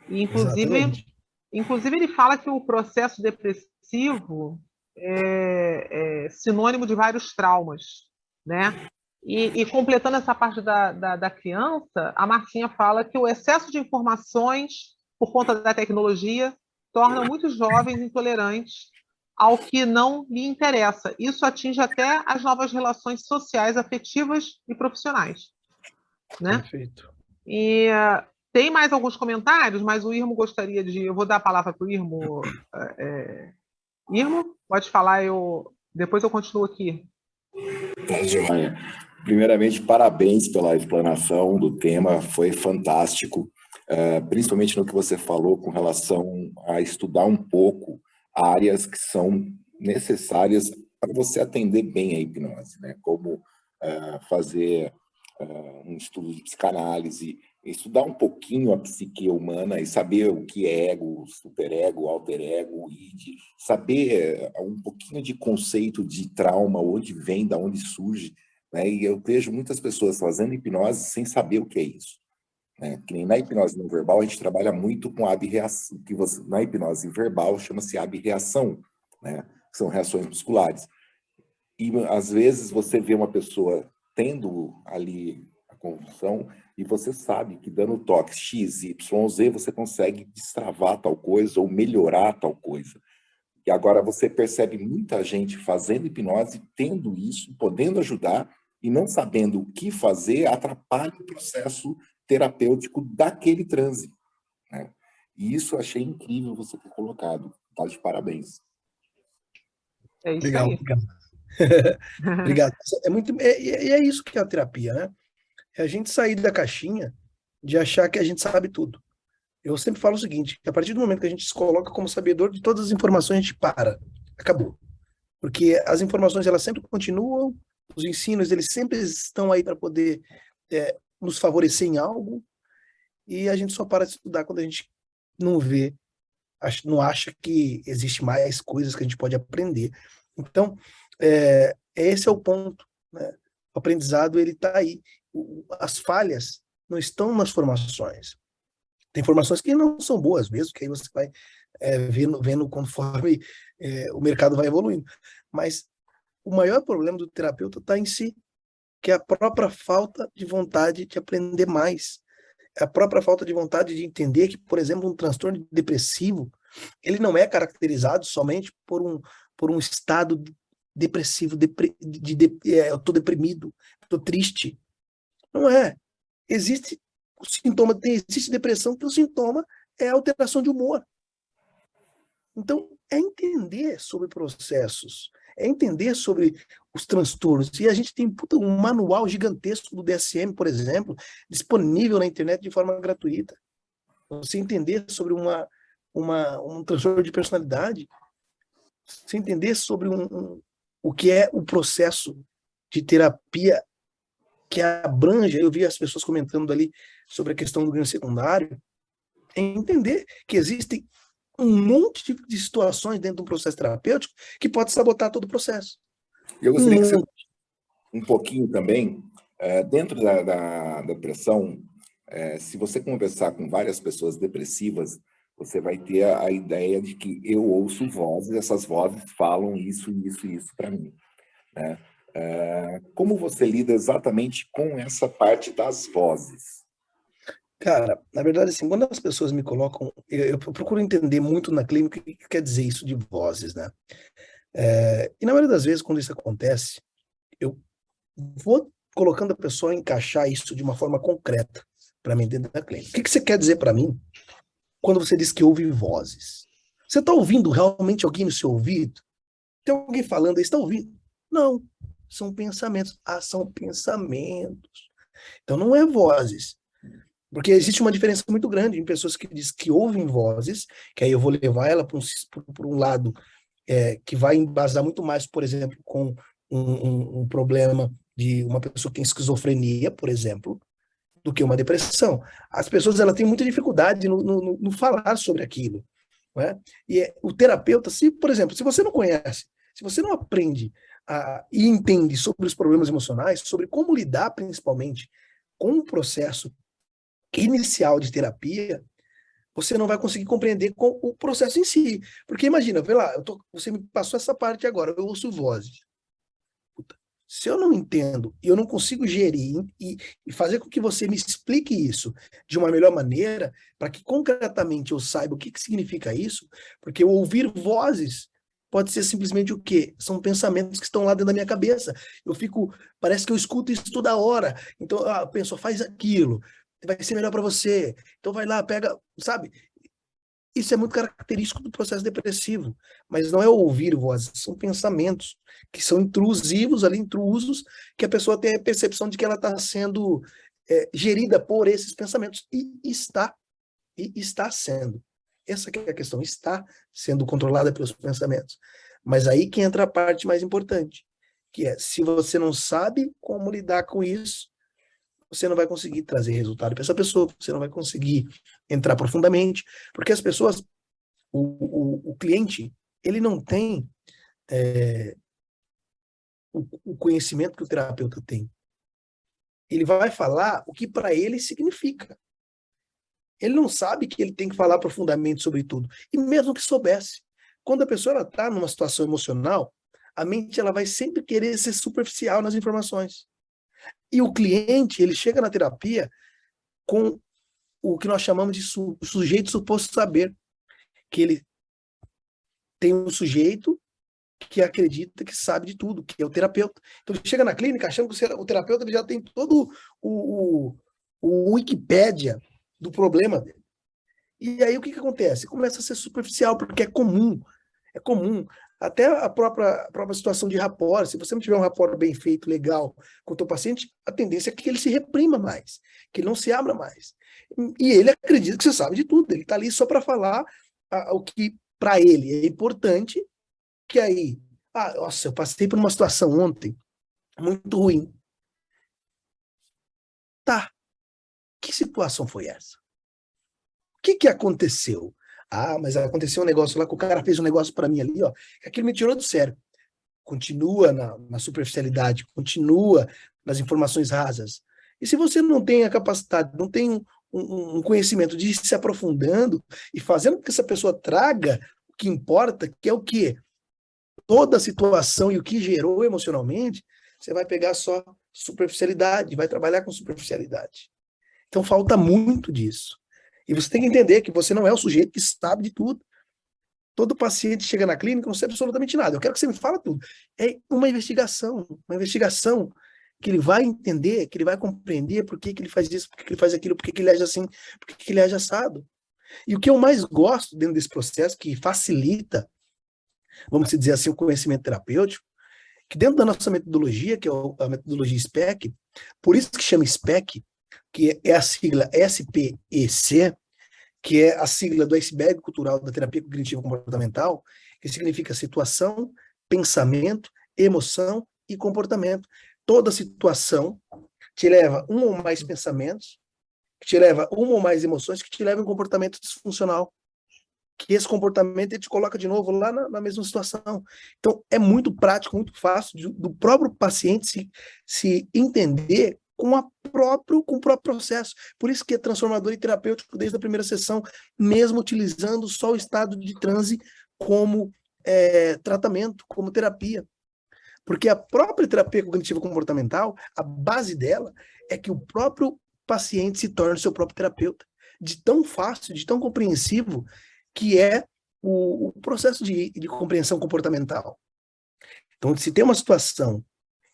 E, inclusive, Exatamente. Inclusive, ele fala que o processo depressivo é sinônimo de vários traumas, né? E completando essa parte da criança, a Martinha fala que o excesso de informações por conta da tecnologia torna muitos jovens intolerantes ao que não lhe interessa. Isso atinge até as novas relações sociais, afetivas e profissionais, né? Perfeito. E tem mais alguns comentários, mas o Irmo gostaria de... Eu vou dar a palavra para o Irmo. Irmo, pode falar, depois eu continuo aqui. Tá joia. Primeiramente, parabéns pela explanação do tema, foi fantástico, principalmente no que você falou com relação a estudar um pouco áreas que são necessárias para você atender bem a hipnose, né? Como fazer um estudo de psicanálise, estudar um pouquinho a psique humana e saber o que é ego, superego, alter ego, id, saber um pouquinho de conceito de trauma, onde vem, da onde surge, né? E eu vejo muitas pessoas fazendo hipnose sem saber o que é isso, né? Que nem na hipnose não verbal a gente trabalha muito com abreação, que você, na hipnose verbal chama-se abreação, né? Que são reações musculares. E às vezes você vê uma pessoa tendo ali a convulsão e você sabe que dando toque X, Y, Z você consegue destravar tal coisa ou melhorar tal coisa. E agora você percebe muita gente fazendo hipnose, tendo isso, podendo ajudar e não sabendo o que fazer, atrapalha o processo terapêutico daquele transe, né? E isso eu achei incrível você ter colocado. Tá de parabéns. É isso Legal, aí. obrigado. Obrigado. É isso que é a terapia, né? É a gente sair da caixinha de achar que a gente sabe tudo. Eu sempre falo o seguinte, que a partir do momento que a gente se coloca como sabedor de todas as informações, a gente para. Acabou. Porque as informações, elas sempre continuam, os ensinos, eles sempre estão aí para poder nos favorecer em algo, e a gente só para de estudar quando a gente não vê, não acha que existe mais coisas que a gente pode aprender. Então, esse é o ponto, né? O aprendizado, ele está aí. As falhas não estão nas formações. Tem formações que não são boas mesmo, que aí você vai vendo conforme o mercado vai evoluindo. Mas o maior problema do terapeuta está em si, que é a própria falta de vontade de aprender mais. É a própria falta de vontade de entender que, por exemplo, um transtorno depressivo, ele não é caracterizado somente por um estado depressivo, eu estou deprimido, estou triste. Não é. Existe o sintoma, existe depressão, que o sintoma é alteração de humor. Então, é entender sobre processos, é entender sobre os transtornos. E a gente tem um manual gigantesco do DSM, por exemplo, disponível na internet de forma gratuita. Você entender sobre um transtorno de personalidade, você entender sobre o que é o processo de terapia que abrange, eu vi as pessoas comentando ali sobre a questão do ganho secundário, é entender que existem um monte de situações dentro de um processo terapêutico que pode sabotar todo o processo. Eu gostaria que você um pouquinho também, dentro da depressão, se você conversar com várias pessoas depressivas, você vai ter a ideia de que eu ouço vozes, essas vozes falam isso, isso e isso para mim, né? Como você lida exatamente com essa parte das vozes? Cara, na verdade, assim, quando as pessoas me colocam, eu procuro entender muito na clínica o que quer dizer isso de vozes, né? E na maioria das vezes, quando isso acontece, eu vou colocando a pessoa a encaixar isso de uma forma concreta para mim dentro da clínica. O que você quer dizer para mim quando você diz que ouve vozes? Você está ouvindo realmente alguém no seu ouvido? Tem alguém falando aí, está ouvindo? Não, são pensamentos. Ah, são pensamentos. Então não é vozes. Porque existe uma diferença muito grande em pessoas que dizem que ouvem vozes, que aí eu vou levar ela por um lado que vai embasar muito mais, por exemplo, com um problema de uma pessoa que tem esquizofrenia, por exemplo, do que uma depressão. As pessoas elas têm muita dificuldade no falar sobre aquilo. Não é? E o terapeuta, se, por exemplo, se você não conhece, se você não aprende e entende sobre os problemas emocionais, sobre como lidar principalmente com o processo inicial de terapia, você não vai conseguir compreender o processo em si. Porque imagina, vê lá, você me passou essa parte agora, eu ouço vozes. Puta, se eu não entendo e eu não consigo gerir e fazer com que você me explique isso de uma melhor maneira, para que concretamente eu saiba o que significa isso, porque eu ouvir vozes pode ser simplesmente o quê? São pensamentos que estão lá dentro da minha cabeça. Parece que eu escuto isso toda hora. Então, eu penso, faz aquilo, vai ser melhor para você. Então vai lá, pega, sabe? Isso é muito característico do processo depressivo, mas não é ouvir vozes, são pensamentos que são intrusivos ali, intrusos, que a pessoa tem a percepção de que ela está sendo gerida por esses pensamentos, e está sendo. Essa que é a questão, está sendo controlada pelos pensamentos. Mas aí que entra a parte mais importante, que é, se você não sabe como lidar com isso, você não vai conseguir trazer resultado para essa pessoa, você não vai conseguir entrar profundamente, porque as pessoas, o cliente, ele não tem o conhecimento que o terapeuta tem. Ele vai falar o que para ele significa. Ele não sabe que ele tem que falar profundamente sobre tudo. E mesmo que soubesse, quando a pessoa está numa situação emocional, a mente ela vai sempre querer ser superficial nas informações. E o cliente, ele chega na terapia com o que nós chamamos de sujeito suposto saber, que ele tem um sujeito que acredita que sabe de tudo, que é o terapeuta. Então ele chega na clínica achando que o terapeuta ele já tem todo o Wikipédia do problema dele. E aí o que acontece? Começa a ser superficial, porque é comum. É comum. Até a própria situação de rapport, se você não tiver um rapport bem feito, legal, com o teu paciente, a tendência é que ele se reprima mais, que ele não se abra mais. E ele acredita que você sabe de tudo, ele está ali só para falar o que para ele é importante, que aí, nossa, eu passei por uma situação ontem muito ruim. Tá, que situação foi essa? O que aconteceu? Mas aconteceu um negócio lá, que o cara fez um negócio para mim ali, ó, que aquilo me tirou do sério. Continua na superficialidade, continua nas informações rasas. E se você não tem a capacidade, não tem um conhecimento de ir se aprofundando e fazendo com que essa pessoa traga o que importa, que é o quê? Toda a situação e o que gerou emocionalmente, você vai pegar só superficialidade, vai trabalhar com superficialidade. Então falta muito disso. E você tem que entender que você não é o sujeito que sabe de tudo. Todo paciente chega na clínica não sabe absolutamente nada. Eu quero que você me fale tudo. É uma investigação que ele vai entender, que ele vai compreender por que ele faz isso, por que ele faz aquilo, por que ele age assim, por que ele age assado. E o que eu mais gosto dentro desse processo, que facilita, vamos dizer assim, o conhecimento terapêutico, que dentro da nossa metodologia, que é a metodologia SPEC, por isso que chama SPEC, que é a sigla SPEC, que é a sigla do iceberg cultural da terapia cognitiva comportamental, que significa situação, pensamento, emoção e comportamento. Toda situação te leva um ou mais pensamentos, que te leva uma ou mais emoções, que te leva a um comportamento disfuncional. Que esse comportamento ele te coloca de novo lá na mesma situação. Então, é muito prático, muito fácil do próprio paciente se entender com o próprio processo. Por isso que é transformador e terapêutico desde a primeira sessão, mesmo utilizando só o estado de transe como tratamento, como terapia. Porque a própria terapia cognitiva comportamental, a base dela é que o próprio paciente se torne seu próprio terapeuta. De tão fácil, de tão compreensivo que é o processo de compreensão comportamental. Então, se tem uma situação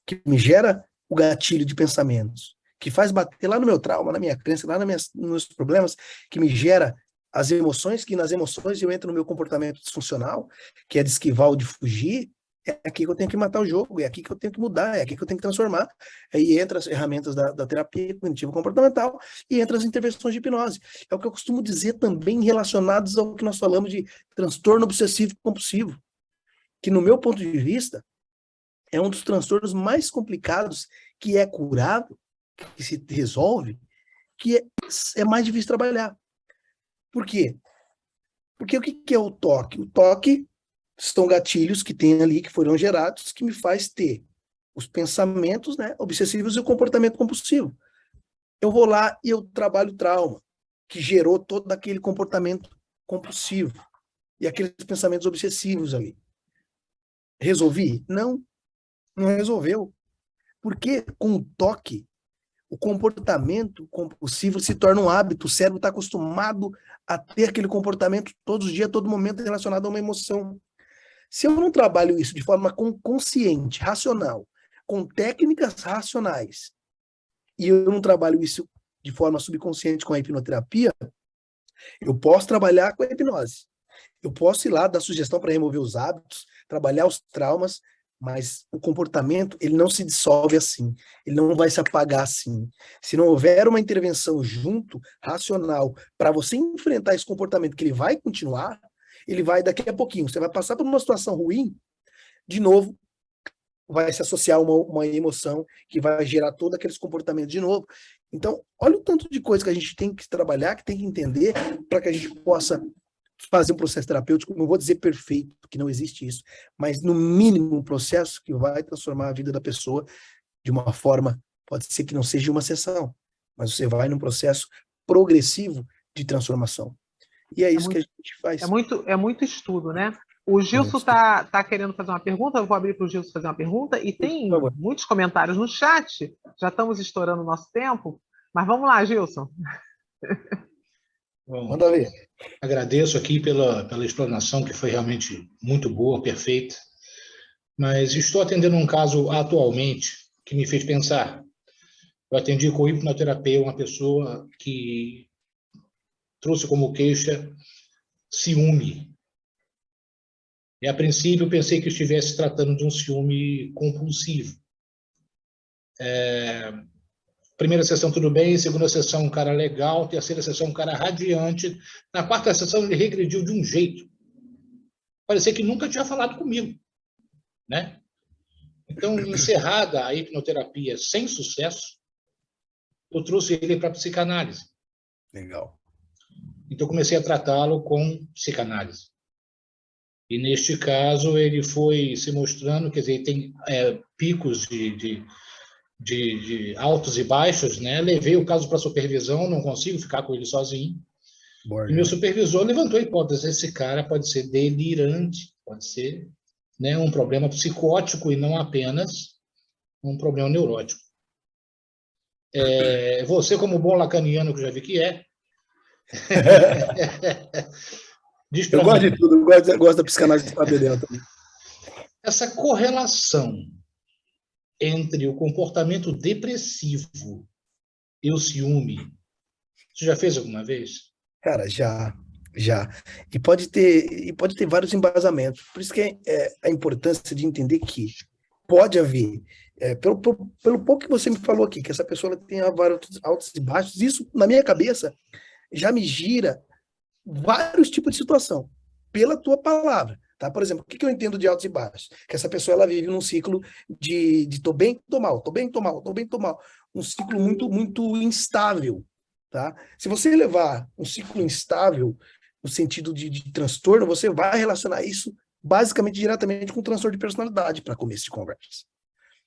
que me gera o gatilho de pensamentos, que faz bater lá no meu trauma, na minha crença, lá nos meus problemas, que me gera as emoções, que nas emoções eu entro no meu comportamento disfuncional, que é de esquivar ou de fugir, é aqui que eu tenho que matar o jogo, é aqui que eu tenho que mudar, é aqui que eu tenho que transformar. Aí entra as ferramentas da terapia cognitiva comportamental e entra as intervenções de hipnose. É o que eu costumo dizer também relacionados ao que nós falamos de transtorno obsessivo compulsivo, que no meu ponto de vista é um dos transtornos mais complicados, que é curável, que se resolve, que é mais difícil trabalhar. Por quê? Porque o que é o toque? O toque são gatilhos que tem ali, que foram gerados, que me faz ter os pensamentos, né, obsessivos e o comportamento compulsivo. Eu vou lá e eu trabalho o trauma, que gerou todo aquele comportamento compulsivo e aqueles pensamentos obsessivos ali. Resolvi? Não, não resolveu. Porque com o toque, o comportamento compulsivo se torna um hábito. O cérebro está acostumado a ter aquele comportamento todos os dias, a todo momento relacionado a uma emoção. Se eu não trabalho isso de forma consciente, racional, com técnicas racionais, e eu não trabalho isso de forma subconsciente com a hipnoterapia, eu posso trabalhar com a hipnose. Eu posso ir lá dar sugestão para remover os hábitos, trabalhar os traumas, mas o comportamento, ele não se dissolve assim. Ele não vai se apagar assim. Se não houver uma intervenção junto, racional, para você enfrentar esse comportamento, que ele vai continuar, ele vai daqui a pouquinho. Você vai passar por uma situação ruim, de novo, vai se associar a uma emoção que vai gerar todo aqueles comportamentos de novo. Então, olha o tanto de coisa que a gente tem que trabalhar, que tem que entender, para que a gente possa fazer um processo terapêutico, não vou dizer perfeito, que não existe isso, mas no mínimo um processo que vai transformar a vida da pessoa de uma forma, pode ser que não seja uma sessão, mas você vai num processo progressivo de transformação. E é isso que a gente faz. É muito estudo, né? O Gilson tá querendo fazer uma pergunta, eu vou abrir para o Gilson fazer uma pergunta, e tem muitos comentários no chat, já estamos estourando o nosso tempo, mas vamos lá, Gilson. Bom, manda ver. agradeço aqui pela explanação, que foi realmente muito boa, perfeita, mas estou atendendo um caso atualmente que me fez pensar. Eu atendi com hipnoterapia uma pessoa que trouxe como queixa ciúme. E, a princípio, eu pensei que estivesse tratando de um ciúme compulsivo. Primeira sessão, tudo bem. Segunda sessão, um cara legal. Terceira sessão, um cara radiante. Na quarta sessão, ele regrediu de um jeito. Parecia que nunca tinha falado comigo, né? Então, encerrada a hipnoterapia sem sucesso, eu trouxe ele para a psicanálise. Legal. Então, comecei a tratá-lo com psicanálise. E, neste caso, ele foi se mostrando, quer dizer, tem picos de altos e baixos, né? Levei o caso para supervisão, não consigo ficar com ele sozinho. E meu supervisor levantou a hipótese: esse cara pode ser delirante, pode ser, né, um problema psicótico e não apenas um problema neurótico. Você, como bom lacaniano, que eu já vi que eu gosto de tudo, eu gosto da psicanálise de Padedel também. Essa correlação entre o comportamento depressivo e o ciúme, você já fez alguma vez? Cara, já. E pode ter vários embasamentos. Por isso que é a importância de entender que pode haver, pelo pouco que você me falou aqui, que essa pessoa tem vários altos e baixos, isso na minha cabeça já me gira vários tipos de situação, pela tua palavra. Tá? Por exemplo, o que eu entendo de altos e baixos? Que essa pessoa ela vive num ciclo de tô bem, tô mal, tô bem, tô mal, tô bem, tô mal. Um ciclo muito, muito instável. Tá? Se você levar um ciclo instável no sentido de transtorno, você vai relacionar isso basicamente diretamente com o transtorno de personalidade para começo de conversa.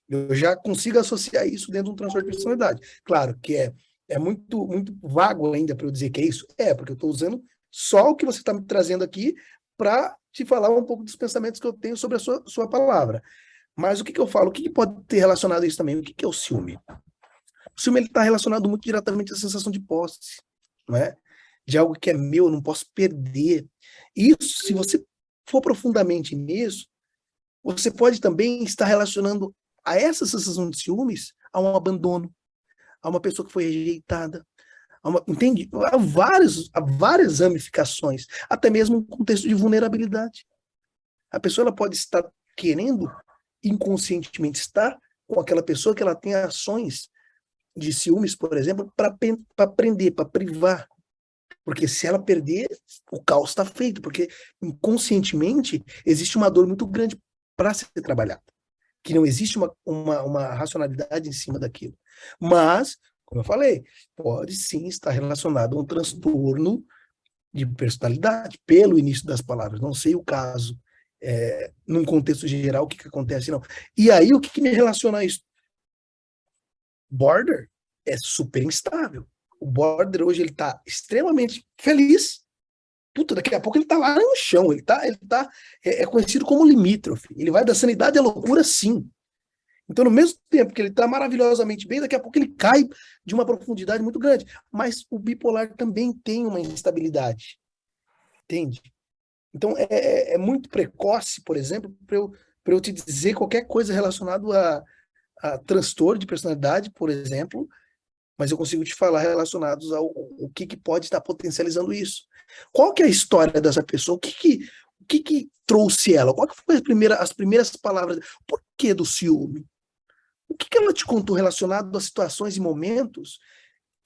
Eu já consigo associar isso dentro de um transtorno de personalidade. Claro que é muito, muito vago ainda para eu dizer que é isso. Porque eu estou usando só o que você está me trazendo aqui para te falar um pouco dos pensamentos que eu tenho sobre a sua palavra. Mas o que eu falo? O que pode ter relacionado a isso também? O que é o ciúme? O ciúme está relacionado muito diretamente à sensação de posse, não é? De algo que é meu, eu não posso perder. Isso, se você for profundamente nisso, você pode também estar relacionando a essa sensação de ciúmes a um abandono, a uma pessoa que foi rejeitada, entende? Há várias ramificações, até mesmo um contexto de vulnerabilidade. A pessoa ela pode estar querendo inconscientemente estar com aquela pessoa que ela tem ações de ciúmes, por exemplo, para prender, para privar. Porque se ela perder, o caos está feito, porque inconscientemente existe uma dor muito grande para ser trabalhada, que não existe uma racionalidade em cima daquilo. Mas, como eu falei, pode sim estar relacionado a um transtorno de personalidade, pelo início das palavras. Não sei o caso, num contexto geral, o que acontece, não. E aí, o que me relaciona a isso? Border é super instável. O Border hoje ele está extremamente feliz. Puta, daqui a pouco ele está lá no chão, é conhecido como limítrofe. Ele vai da sanidade à loucura, sim. Então, no mesmo tempo que ele está maravilhosamente bem, daqui a pouco ele cai de uma profundidade muito grande. Mas o bipolar também tem uma instabilidade, entende? Então, é muito precoce, por exemplo, para eu te dizer qualquer coisa relacionada a transtorno de personalidade, por exemplo, mas eu consigo te falar relacionados ao o que pode estar potencializando isso. Qual que é a história dessa pessoa? O que trouxe ela? Qual que foi as primeiras palavras? Por que do ciúme? O que ela te contou relacionado a situações e momentos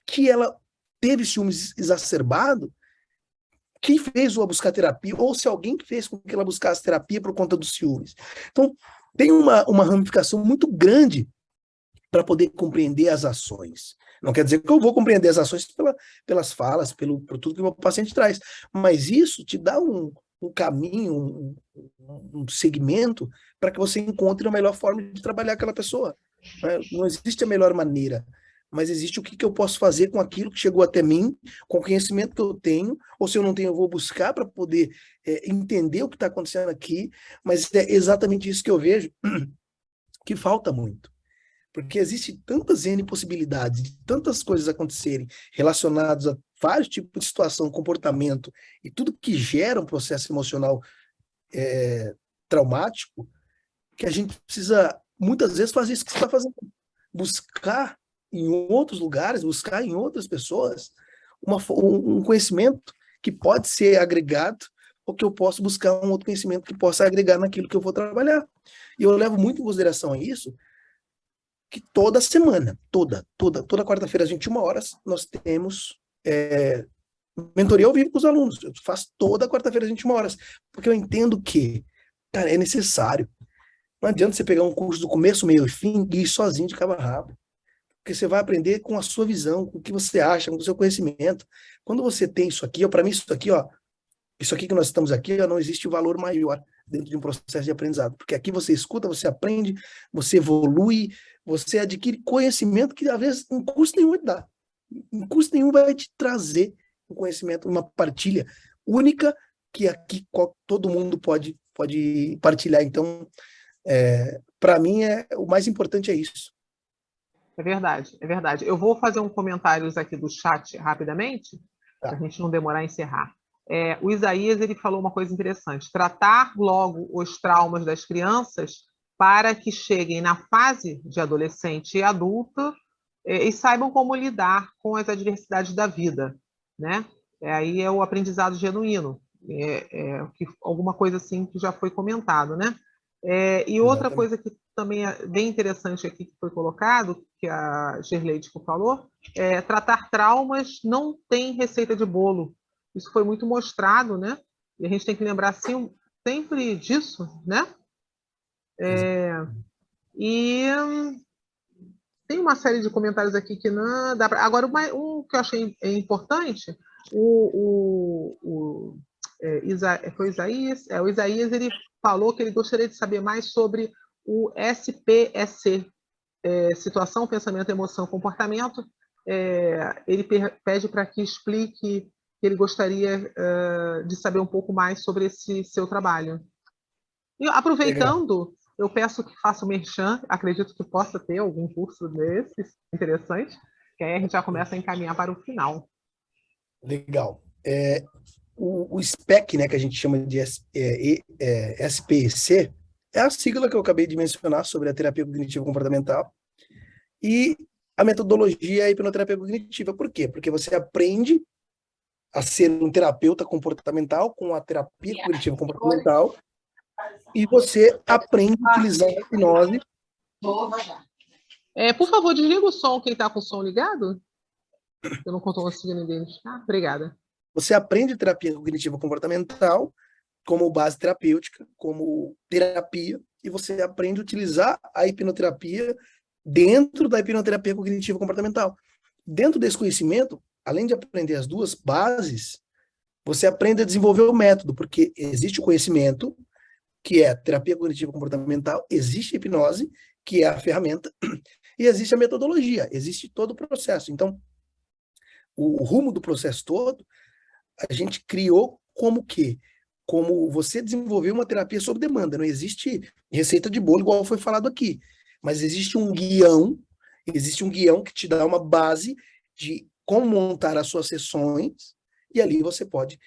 que ela teve ciúmes exacerbado, que fez-o buscar terapia, ou se alguém fez com que ela buscasse terapia por conta dos ciúmes. Então, tem uma ramificação muito grande para poder compreender as ações. Não quer dizer que eu vou compreender as ações pelas falas, por tudo que o meu paciente traz, mas isso te dá um caminho, um segmento para que você encontre a melhor forma de trabalhar aquela pessoa. Né? Não existe a melhor maneira, mas existe o que eu posso fazer com aquilo que chegou até mim, com o conhecimento que eu tenho, ou se eu não tenho, eu vou buscar para poder entender o que está acontecendo aqui, mas é exatamente isso que eu vejo que falta muito. Porque existe tantas N possibilidades de tantas coisas acontecerem relacionadas a vários tipos de situação, comportamento e tudo que gera um processo emocional traumático, que a gente precisa, muitas vezes, fazer isso que você está fazendo. Buscar em outros lugares, buscar em outras pessoas um conhecimento que pode ser agregado ou que eu posso buscar um outro conhecimento que possa agregar naquilo que eu vou trabalhar. E eu levo muito em consideração isso, que toda semana, toda quarta-feira às 21 horas, nós temos mentoria ao vivo com os alunos. Eu faço toda quarta-feira às 21 horas, porque eu entendo que, cara, é necessário. Não adianta você pegar um curso do começo, meio e fim e ir sozinho de cabo a rabo. Porque você vai aprender com a sua visão, com o que você acha, com o seu conhecimento. Quando você tem isso aqui, para mim isso aqui, isso aqui que nós estamos aqui, não existe valor maior dentro de um processo de aprendizado. Porque aqui você escuta, você aprende, você evolui, você adquire conhecimento que, às vezes, em custo nenhum vai te dar. Em custo nenhum vai te trazer um conhecimento, uma partilha única que aqui todo mundo pode partilhar. Então, para mim, o mais importante é isso. É verdade, é verdade. Eu vou fazer um comentários aqui do chat rapidamente, para a gente não demorar a encerrar. O Isaías ele falou uma coisa interessante: tratar logo os traumas das crianças para que cheguem na fase de adolescente e adulta e saibam como lidar com as adversidades da vida, né? Aí é o aprendizado genuíno, alguma coisa assim que já foi comentado, né? E outra coisa que também é bem interessante aqui que foi colocado, que a Gerleide falou, tratar traumas não tem receita de bolo. Isso foi muito mostrado, né? E a gente tem que lembrar sempre disso, né? E tem uma série de comentários aqui que não dá para. Agora, um que eu achei importante, foi o Isaías? O Isaías ele falou que ele gostaria de saber mais sobre o SPEC, situação, pensamento, emoção, comportamento. Ele pede para que explique, que ele gostaria de saber um pouco mais sobre esse seu trabalho. E aproveitando, eu peço que faça o merchan, acredito que possa ter algum curso desses interessante, que aí a gente já começa a encaminhar para o final. Legal. O SPEC, né, que a gente chama de SPEC, é a sigla que eu acabei de mencionar sobre a terapia cognitivo comportamental e a metodologia é a hipnoterapia cognitiva. Por quê? Porque você aprende a ser um terapeuta comportamental com a terapia cognitivo comportamental e você aprende a utilizar a hipnose. Por favor, desliga o som, quem está com o som ligado. Eu não estou conseguindo identificar. Obrigada. Você aprende terapia cognitiva comportamental como base terapêutica, como terapia, e você aprende a utilizar a hipnoterapia dentro da hipnoterapia cognitiva comportamental. Dentro desse conhecimento, além de aprender as duas bases, você aprende a desenvolver o método, porque existe o conhecimento, que é terapia cognitiva comportamental, existe a hipnose, que é a ferramenta, e existe a metodologia, existe todo o processo. Então, o rumo do processo todo, a gente criou como que? Como você desenvolver uma terapia sob demanda. Não existe receita de bolo, igual foi falado aqui. Mas existe um guião que te dá uma base de como montar as suas sessões, e ali você pode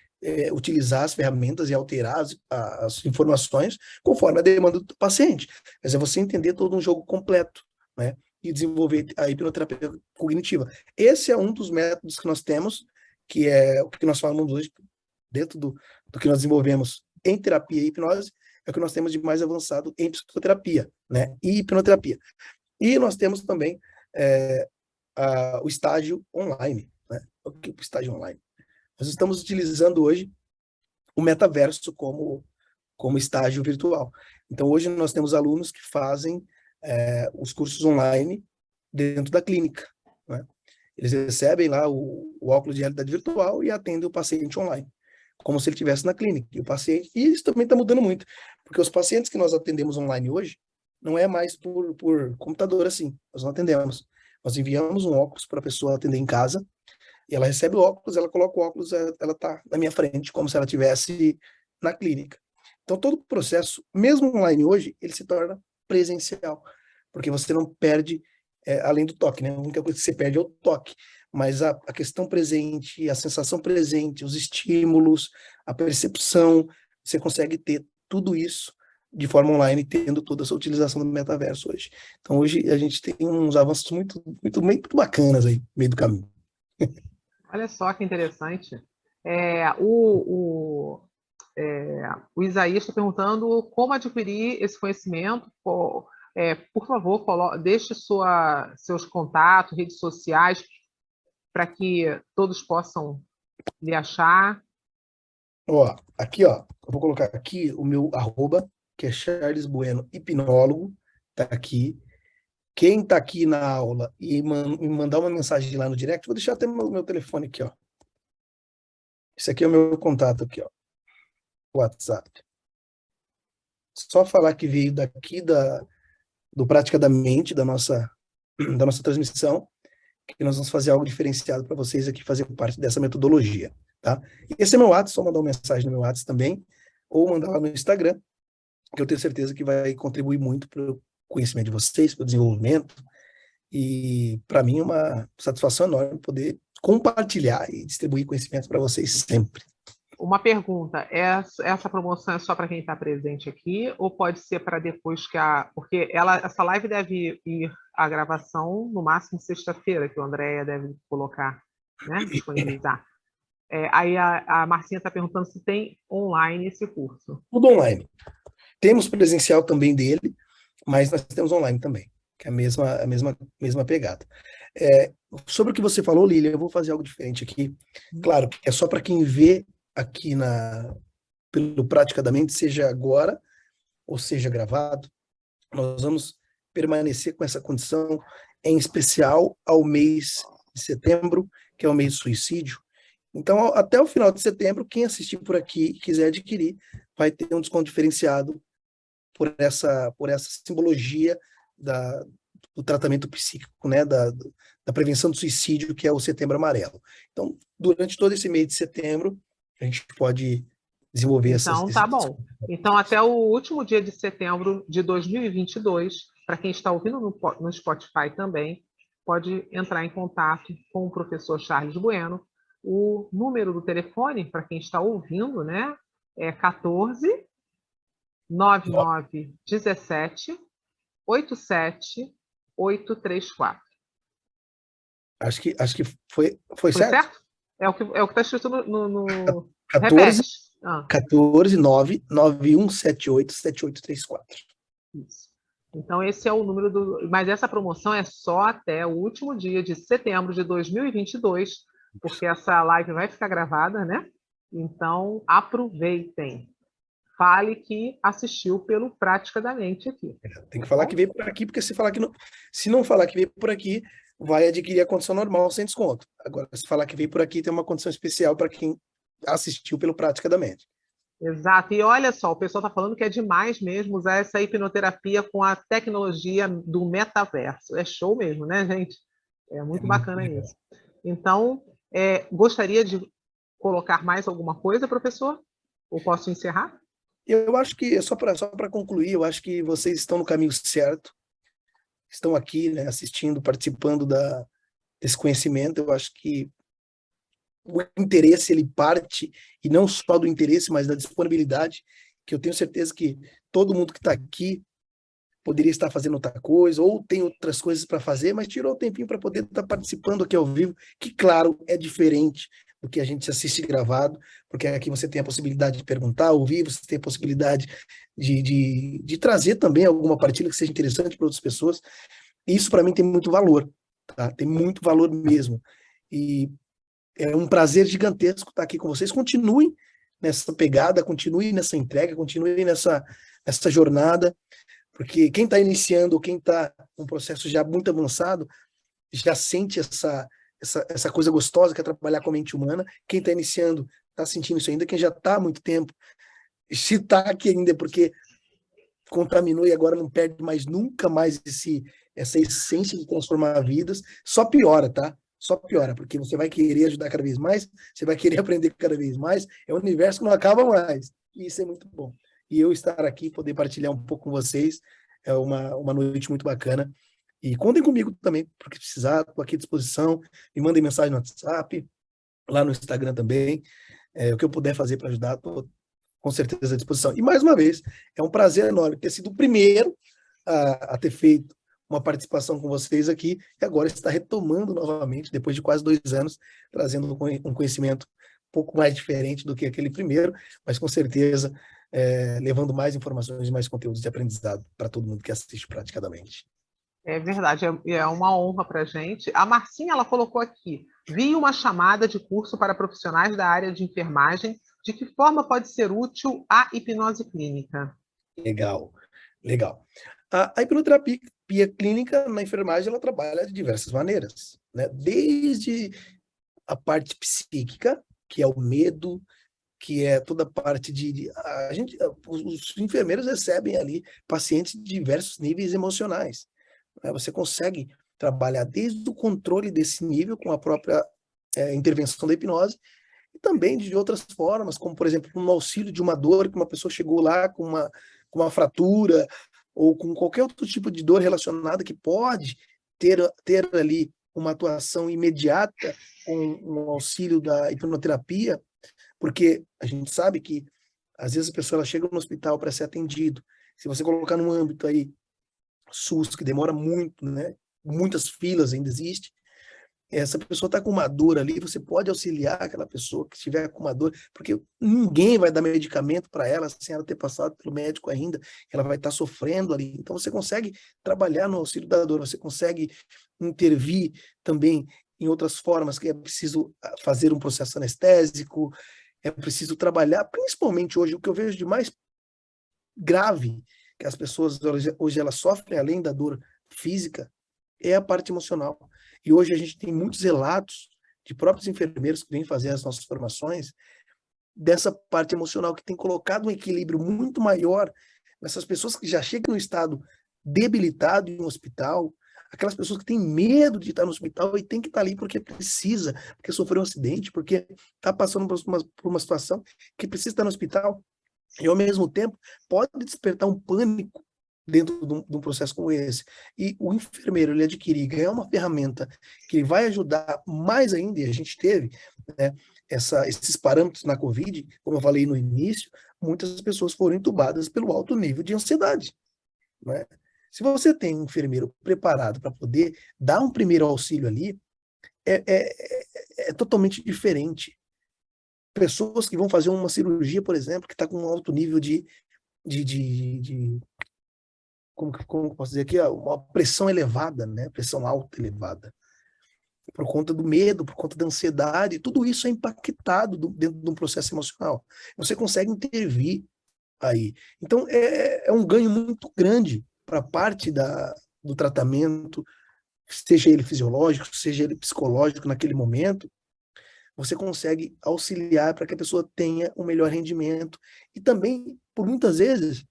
utilizar as ferramentas e alterar as informações conforme a demanda do paciente. Mas é você entender todo um jogo completo, né? E desenvolver a hipnoterapia cognitiva. Esse é um dos métodos que nós temos, que é o que nós falamos hoje, dentro do que nós desenvolvemos em terapia e hipnose, é o que nós temos de mais avançado em psicoterapia, né? E hipnoterapia. E nós temos também o estágio online, né? O que é o estágio online? Nós estamos utilizando hoje o metaverso como estágio virtual. Então, hoje nós temos alunos que fazem os cursos online dentro da clínica, né? Eles recebem lá o óculos de realidade virtual e atendem o paciente online, como se ele estivesse na clínica. E isso também está mudando muito, porque os pacientes que nós atendemos online hoje não é mais por computador assim, nós não atendemos. Nós enviamos um óculos para a pessoa atender em casa, e ela recebe o óculos, ela coloca o óculos, ela está na minha frente, como se ela estivesse na clínica. Então, todo o processo, mesmo online hoje, ele se torna presencial, porque você não perde, além do toque, né? A única coisa que você perde é o toque, mas a questão presente, a sensação presente, os estímulos, a percepção, você consegue ter tudo isso de forma online, tendo toda essa utilização do metaverso hoje. Então, hoje a gente tem uns avanços muito bacanas aí, no meio do caminho. Olha só que interessante. O Isaías está perguntando como adquirir esse conhecimento. Por favor, deixe seus contatos, redes sociais, para que todos possam lhe achar. Aqui, eu vou colocar aqui o meu @, que é Charles Bueno, hipnólogo, tá aqui. Quem tá aqui na aula e me mandar uma mensagem lá no direct, vou deixar até meu telefone aqui, ó. Esse aqui é o meu contato aqui, ó. WhatsApp. Só falar que veio daqui do Prática da Mente, da nossa transmissão, que nós vamos fazer algo diferenciado para vocês aqui, fazer parte dessa metodologia, tá? E esse é meu WhatsApp, só mandar uma mensagem no meu WhatsApp também, ou mandar lá no Instagram, que eu tenho certeza que vai contribuir muito para o conhecimento de vocês, para o desenvolvimento, e para mim é uma satisfação enorme poder compartilhar e distribuir conhecimento para vocês sempre. Uma pergunta, essa promoção é só para quem está presente aqui, ou pode ser para depois porque essa live deve ir à gravação no máximo sexta-feira, que o Andréia deve colocar, né, disponibilizar. Aí a Marcinha está perguntando se tem online esse curso. Tudo online. Temos presencial também dele, mas nós temos online também, que é a mesma pegada. Sobre o que você falou, Lília, eu vou fazer algo diferente aqui. Claro, é só para quem vê aqui pelo Prática da Mente, seja agora ou seja gravado. Nós vamos permanecer com essa condição, em especial ao mês de setembro, que é o mês do suicídio. Então, até o final de setembro, quem assistir por aqui e quiser adquirir, vai ter um desconto diferenciado por essa simbologia do tratamento psíquico, né, da prevenção do suicídio, que é o Setembro Amarelo. Então, durante todo esse mês de setembro, a gente pode desenvolver Então, tá bom. Então, até o último dia de setembro de 2022, para quem está ouvindo no Spotify também, pode entrar em contato com o professor Charles Bueno. O número do telefone, para quem está ouvindo, né, é 14 99 17 87 834. Acho que foi certo? É o que está escrito no 14 9 9178 7834. Isso. Então, esse é o número Mas essa promoção é só até o último dia de setembro de 2022, porque essa live vai ficar gravada, né? Então, aproveitem. Fale que assistiu pelo Prática da Mente aqui. Tem que falar que veio por aqui, porque se não falar que veio por aqui, vai adquirir a condição normal sem desconto. Agora, se falar que veio por aqui, tem uma condição especial para quem assistiu pelo Prática da Mente. Exato. E olha só, o pessoal está falando que é demais mesmo usar essa hipnoterapia com a tecnologia do metaverso. É show mesmo, né, gente? É muito bacana isso. Então, Gostaria de colocar mais alguma coisa, professor? Ou posso encerrar? Eu acho que, só para concluir, eu acho que vocês estão no caminho certo, estão aqui, né, assistindo, participando desse conhecimento. Eu acho que o interesse, ele parte, e não só do interesse, mas da disponibilidade, que eu tenho certeza que todo mundo que está aqui poderia estar fazendo outra coisa, ou tem outras coisas para fazer, mas tirou o tempinho para poder estar participando aqui ao vivo, que, claro, é diferente do que a gente assiste gravado, porque aqui você tem a possibilidade de perguntar, ouvir, você tem a possibilidade de trazer também alguma partilha que seja interessante para outras pessoas. E isso, para mim, tem muito valor, tá? Tem muito valor mesmo. E é um prazer gigantesco estar aqui com vocês. Continuem nessa pegada, continuem nessa entrega, continuem nessa jornada, porque quem está iniciando, ou quem está com um processo já muito avançado, já sente essa coisa gostosa que é trabalhar com a mente humana. Quem está iniciando está sentindo isso ainda. Quem já está há muito tempo, se está aqui ainda, porque contaminou e agora não perde mais nunca mais essa essência de transformar vidas, só piora, tá? Só piora, porque você vai querer ajudar cada vez mais, você vai querer aprender cada vez mais, é um universo que não acaba mais, e isso é muito bom. E eu estar aqui, poder partilhar um pouco com vocês, é uma noite muito bacana, e contem comigo também, porque precisar, estou aqui à disposição, me mandem mensagem no WhatsApp, lá no Instagram também, o que eu puder fazer para ajudar, estou com certeza à disposição. E, mais uma vez, é um prazer enorme ter sido o primeiro a ter feito uma participação com vocês aqui, e agora está retomando novamente, depois de quase 2 anos, trazendo um conhecimento um pouco mais diferente do que aquele primeiro, mas com certeza levando mais informações e mais conteúdos de aprendizado para todo mundo que assiste praticamente. É verdade, é uma honra para a gente. A Marcinha, ela colocou aqui, vi uma chamada de curso para profissionais da área de enfermagem, de que forma pode ser útil a hipnose clínica? Legal, legal. A hipnoterapia clínica na enfermagem, ela trabalha de diversas maneiras, né? Desde a parte psíquica, que é o medo, que é toda a parte os enfermeiros recebem ali pacientes de diversos níveis emocionais, né? Você consegue trabalhar desde o controle desse nível com a própria intervenção da hipnose, e também de outras formas, como, por exemplo, no auxílio de uma dor, que uma pessoa chegou lá com uma fratura, ou com qualquer outro tipo de dor relacionada que pode ter ali uma atuação imediata com o auxílio da hipnoterapia, porque a gente sabe que, às vezes, a pessoa ela chega no hospital para ser atendido. Se você colocar num âmbito aí, SUS, que demora muito, né? Muitas filas ainda existem, essa pessoa está com uma dor ali, você pode auxiliar aquela pessoa que estiver com uma dor, porque ninguém vai dar medicamento para ela sem ela ter passado pelo médico ainda, ela vai estar sofrendo ali. Então você consegue trabalhar no auxílio da dor, você consegue intervir também em outras formas, que é preciso fazer um processo anestésico, é preciso trabalhar, principalmente hoje, o que eu vejo de mais grave, que as pessoas hoje elas sofrem, além da dor física, é a parte emocional. E hoje a gente tem muitos relatos de próprios enfermeiros que vêm fazer as nossas formações dessa parte emocional, que tem colocado um equilíbrio muito maior nessas pessoas que já chegam no estado debilitado em um hospital, aquelas pessoas que têm medo de estar no hospital e tem que estar ali porque precisa, porque sofreu um acidente, porque está passando por uma situação que precisa estar no hospital, e ao mesmo tempo pode despertar um pânico dentro de um processo como esse. E o enfermeiro, ele adquirir, ganhar uma ferramenta que ele vai ajudar mais ainda, e a gente teve, né, esses parâmetros na Covid, como eu falei no início, muitas pessoas foram entubadas pelo alto nível de ansiedade, né? Se você tem um enfermeiro preparado para poder dar um primeiro auxílio ali, é totalmente diferente. Pessoas que vão fazer uma cirurgia, por exemplo, que está com um alto nível de como posso dizer aqui, uma pressão elevada, né? Pressão alta elevada, por conta do medo, por conta da ansiedade, tudo isso é impactado dentro de um processo emocional. Você consegue intervir aí. Então, é um ganho muito grande para a parte do tratamento, seja ele fisiológico, seja ele psicológico naquele momento, você consegue auxiliar para que a pessoa tenha um melhor rendimento. E também, por muitas vezes,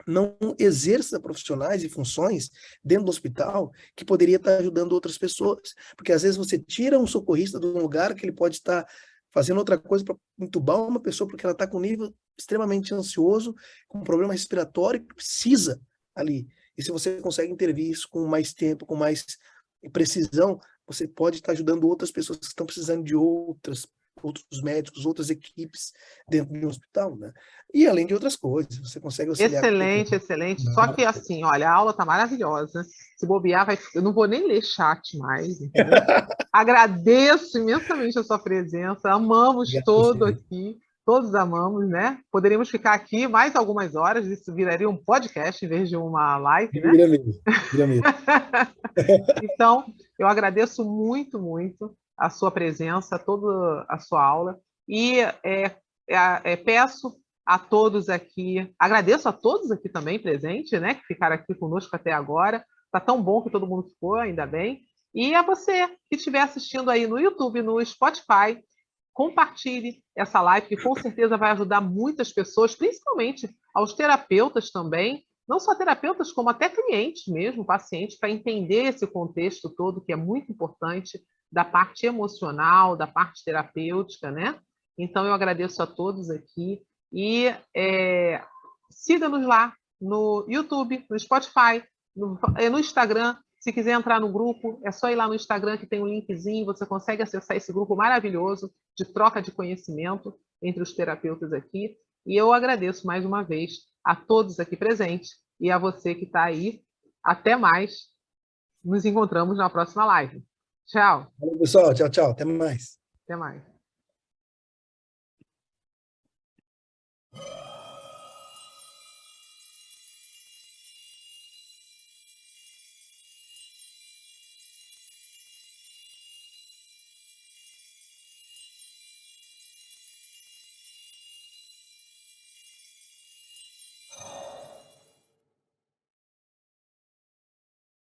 não exerça profissionais e funções dentro do hospital que poderia estar ajudando outras pessoas. Porque às vezes você tira um socorrista de um lugar que ele pode estar fazendo outra coisa para entubar uma pessoa porque ela está com um nível extremamente ansioso, com um problema respiratório que precisa ali. E se você consegue intervir isso com mais tempo, com mais precisão, você pode estar ajudando outras pessoas que estão precisando de outros médicos, outras equipes dentro de um hospital, né? E além de outras coisas, você consegue auxiliar. Excelente, excelente. Só que assim, olha, a aula tá maravilhosa. Se bobear, eu não vou nem ler chat mais, entendeu? Agradeço imensamente a sua presença. Amamos todo aqui. Todos amamos, né? Poderíamos ficar aqui mais algumas horas, isso viraria um podcast em vez de uma live, né? Vira mesmo, vira mesmo. Então, eu agradeço muito, muito a sua presença, toda a sua aula, e peço a todos aqui, agradeço a todos aqui também presentes, né, que ficaram aqui conosco até agora. Está tão bom que todo mundo ficou, ainda bem. E a você que estiver assistindo aí no YouTube, no Spotify, compartilhe essa live, que com certeza vai ajudar muitas pessoas, principalmente aos terapeutas também, não só terapeutas, como até clientes mesmo, pacientes, para entender esse contexto todo, que é muito importante, da parte emocional, da parte terapêutica, né? Então, eu agradeço a todos aqui e siga-nos lá no YouTube, no Spotify, no Instagram. Se quiser entrar no grupo, é só ir lá no Instagram, que tem um linkzinho, você consegue acessar esse grupo maravilhoso de troca de conhecimento entre os terapeutas aqui. E eu agradeço mais uma vez a todos aqui presentes e a você que está aí. Até mais. Nos encontramos na próxima live. Tchau. Valeu, pessoal. Tchau, tchau. Até mais. Até mais.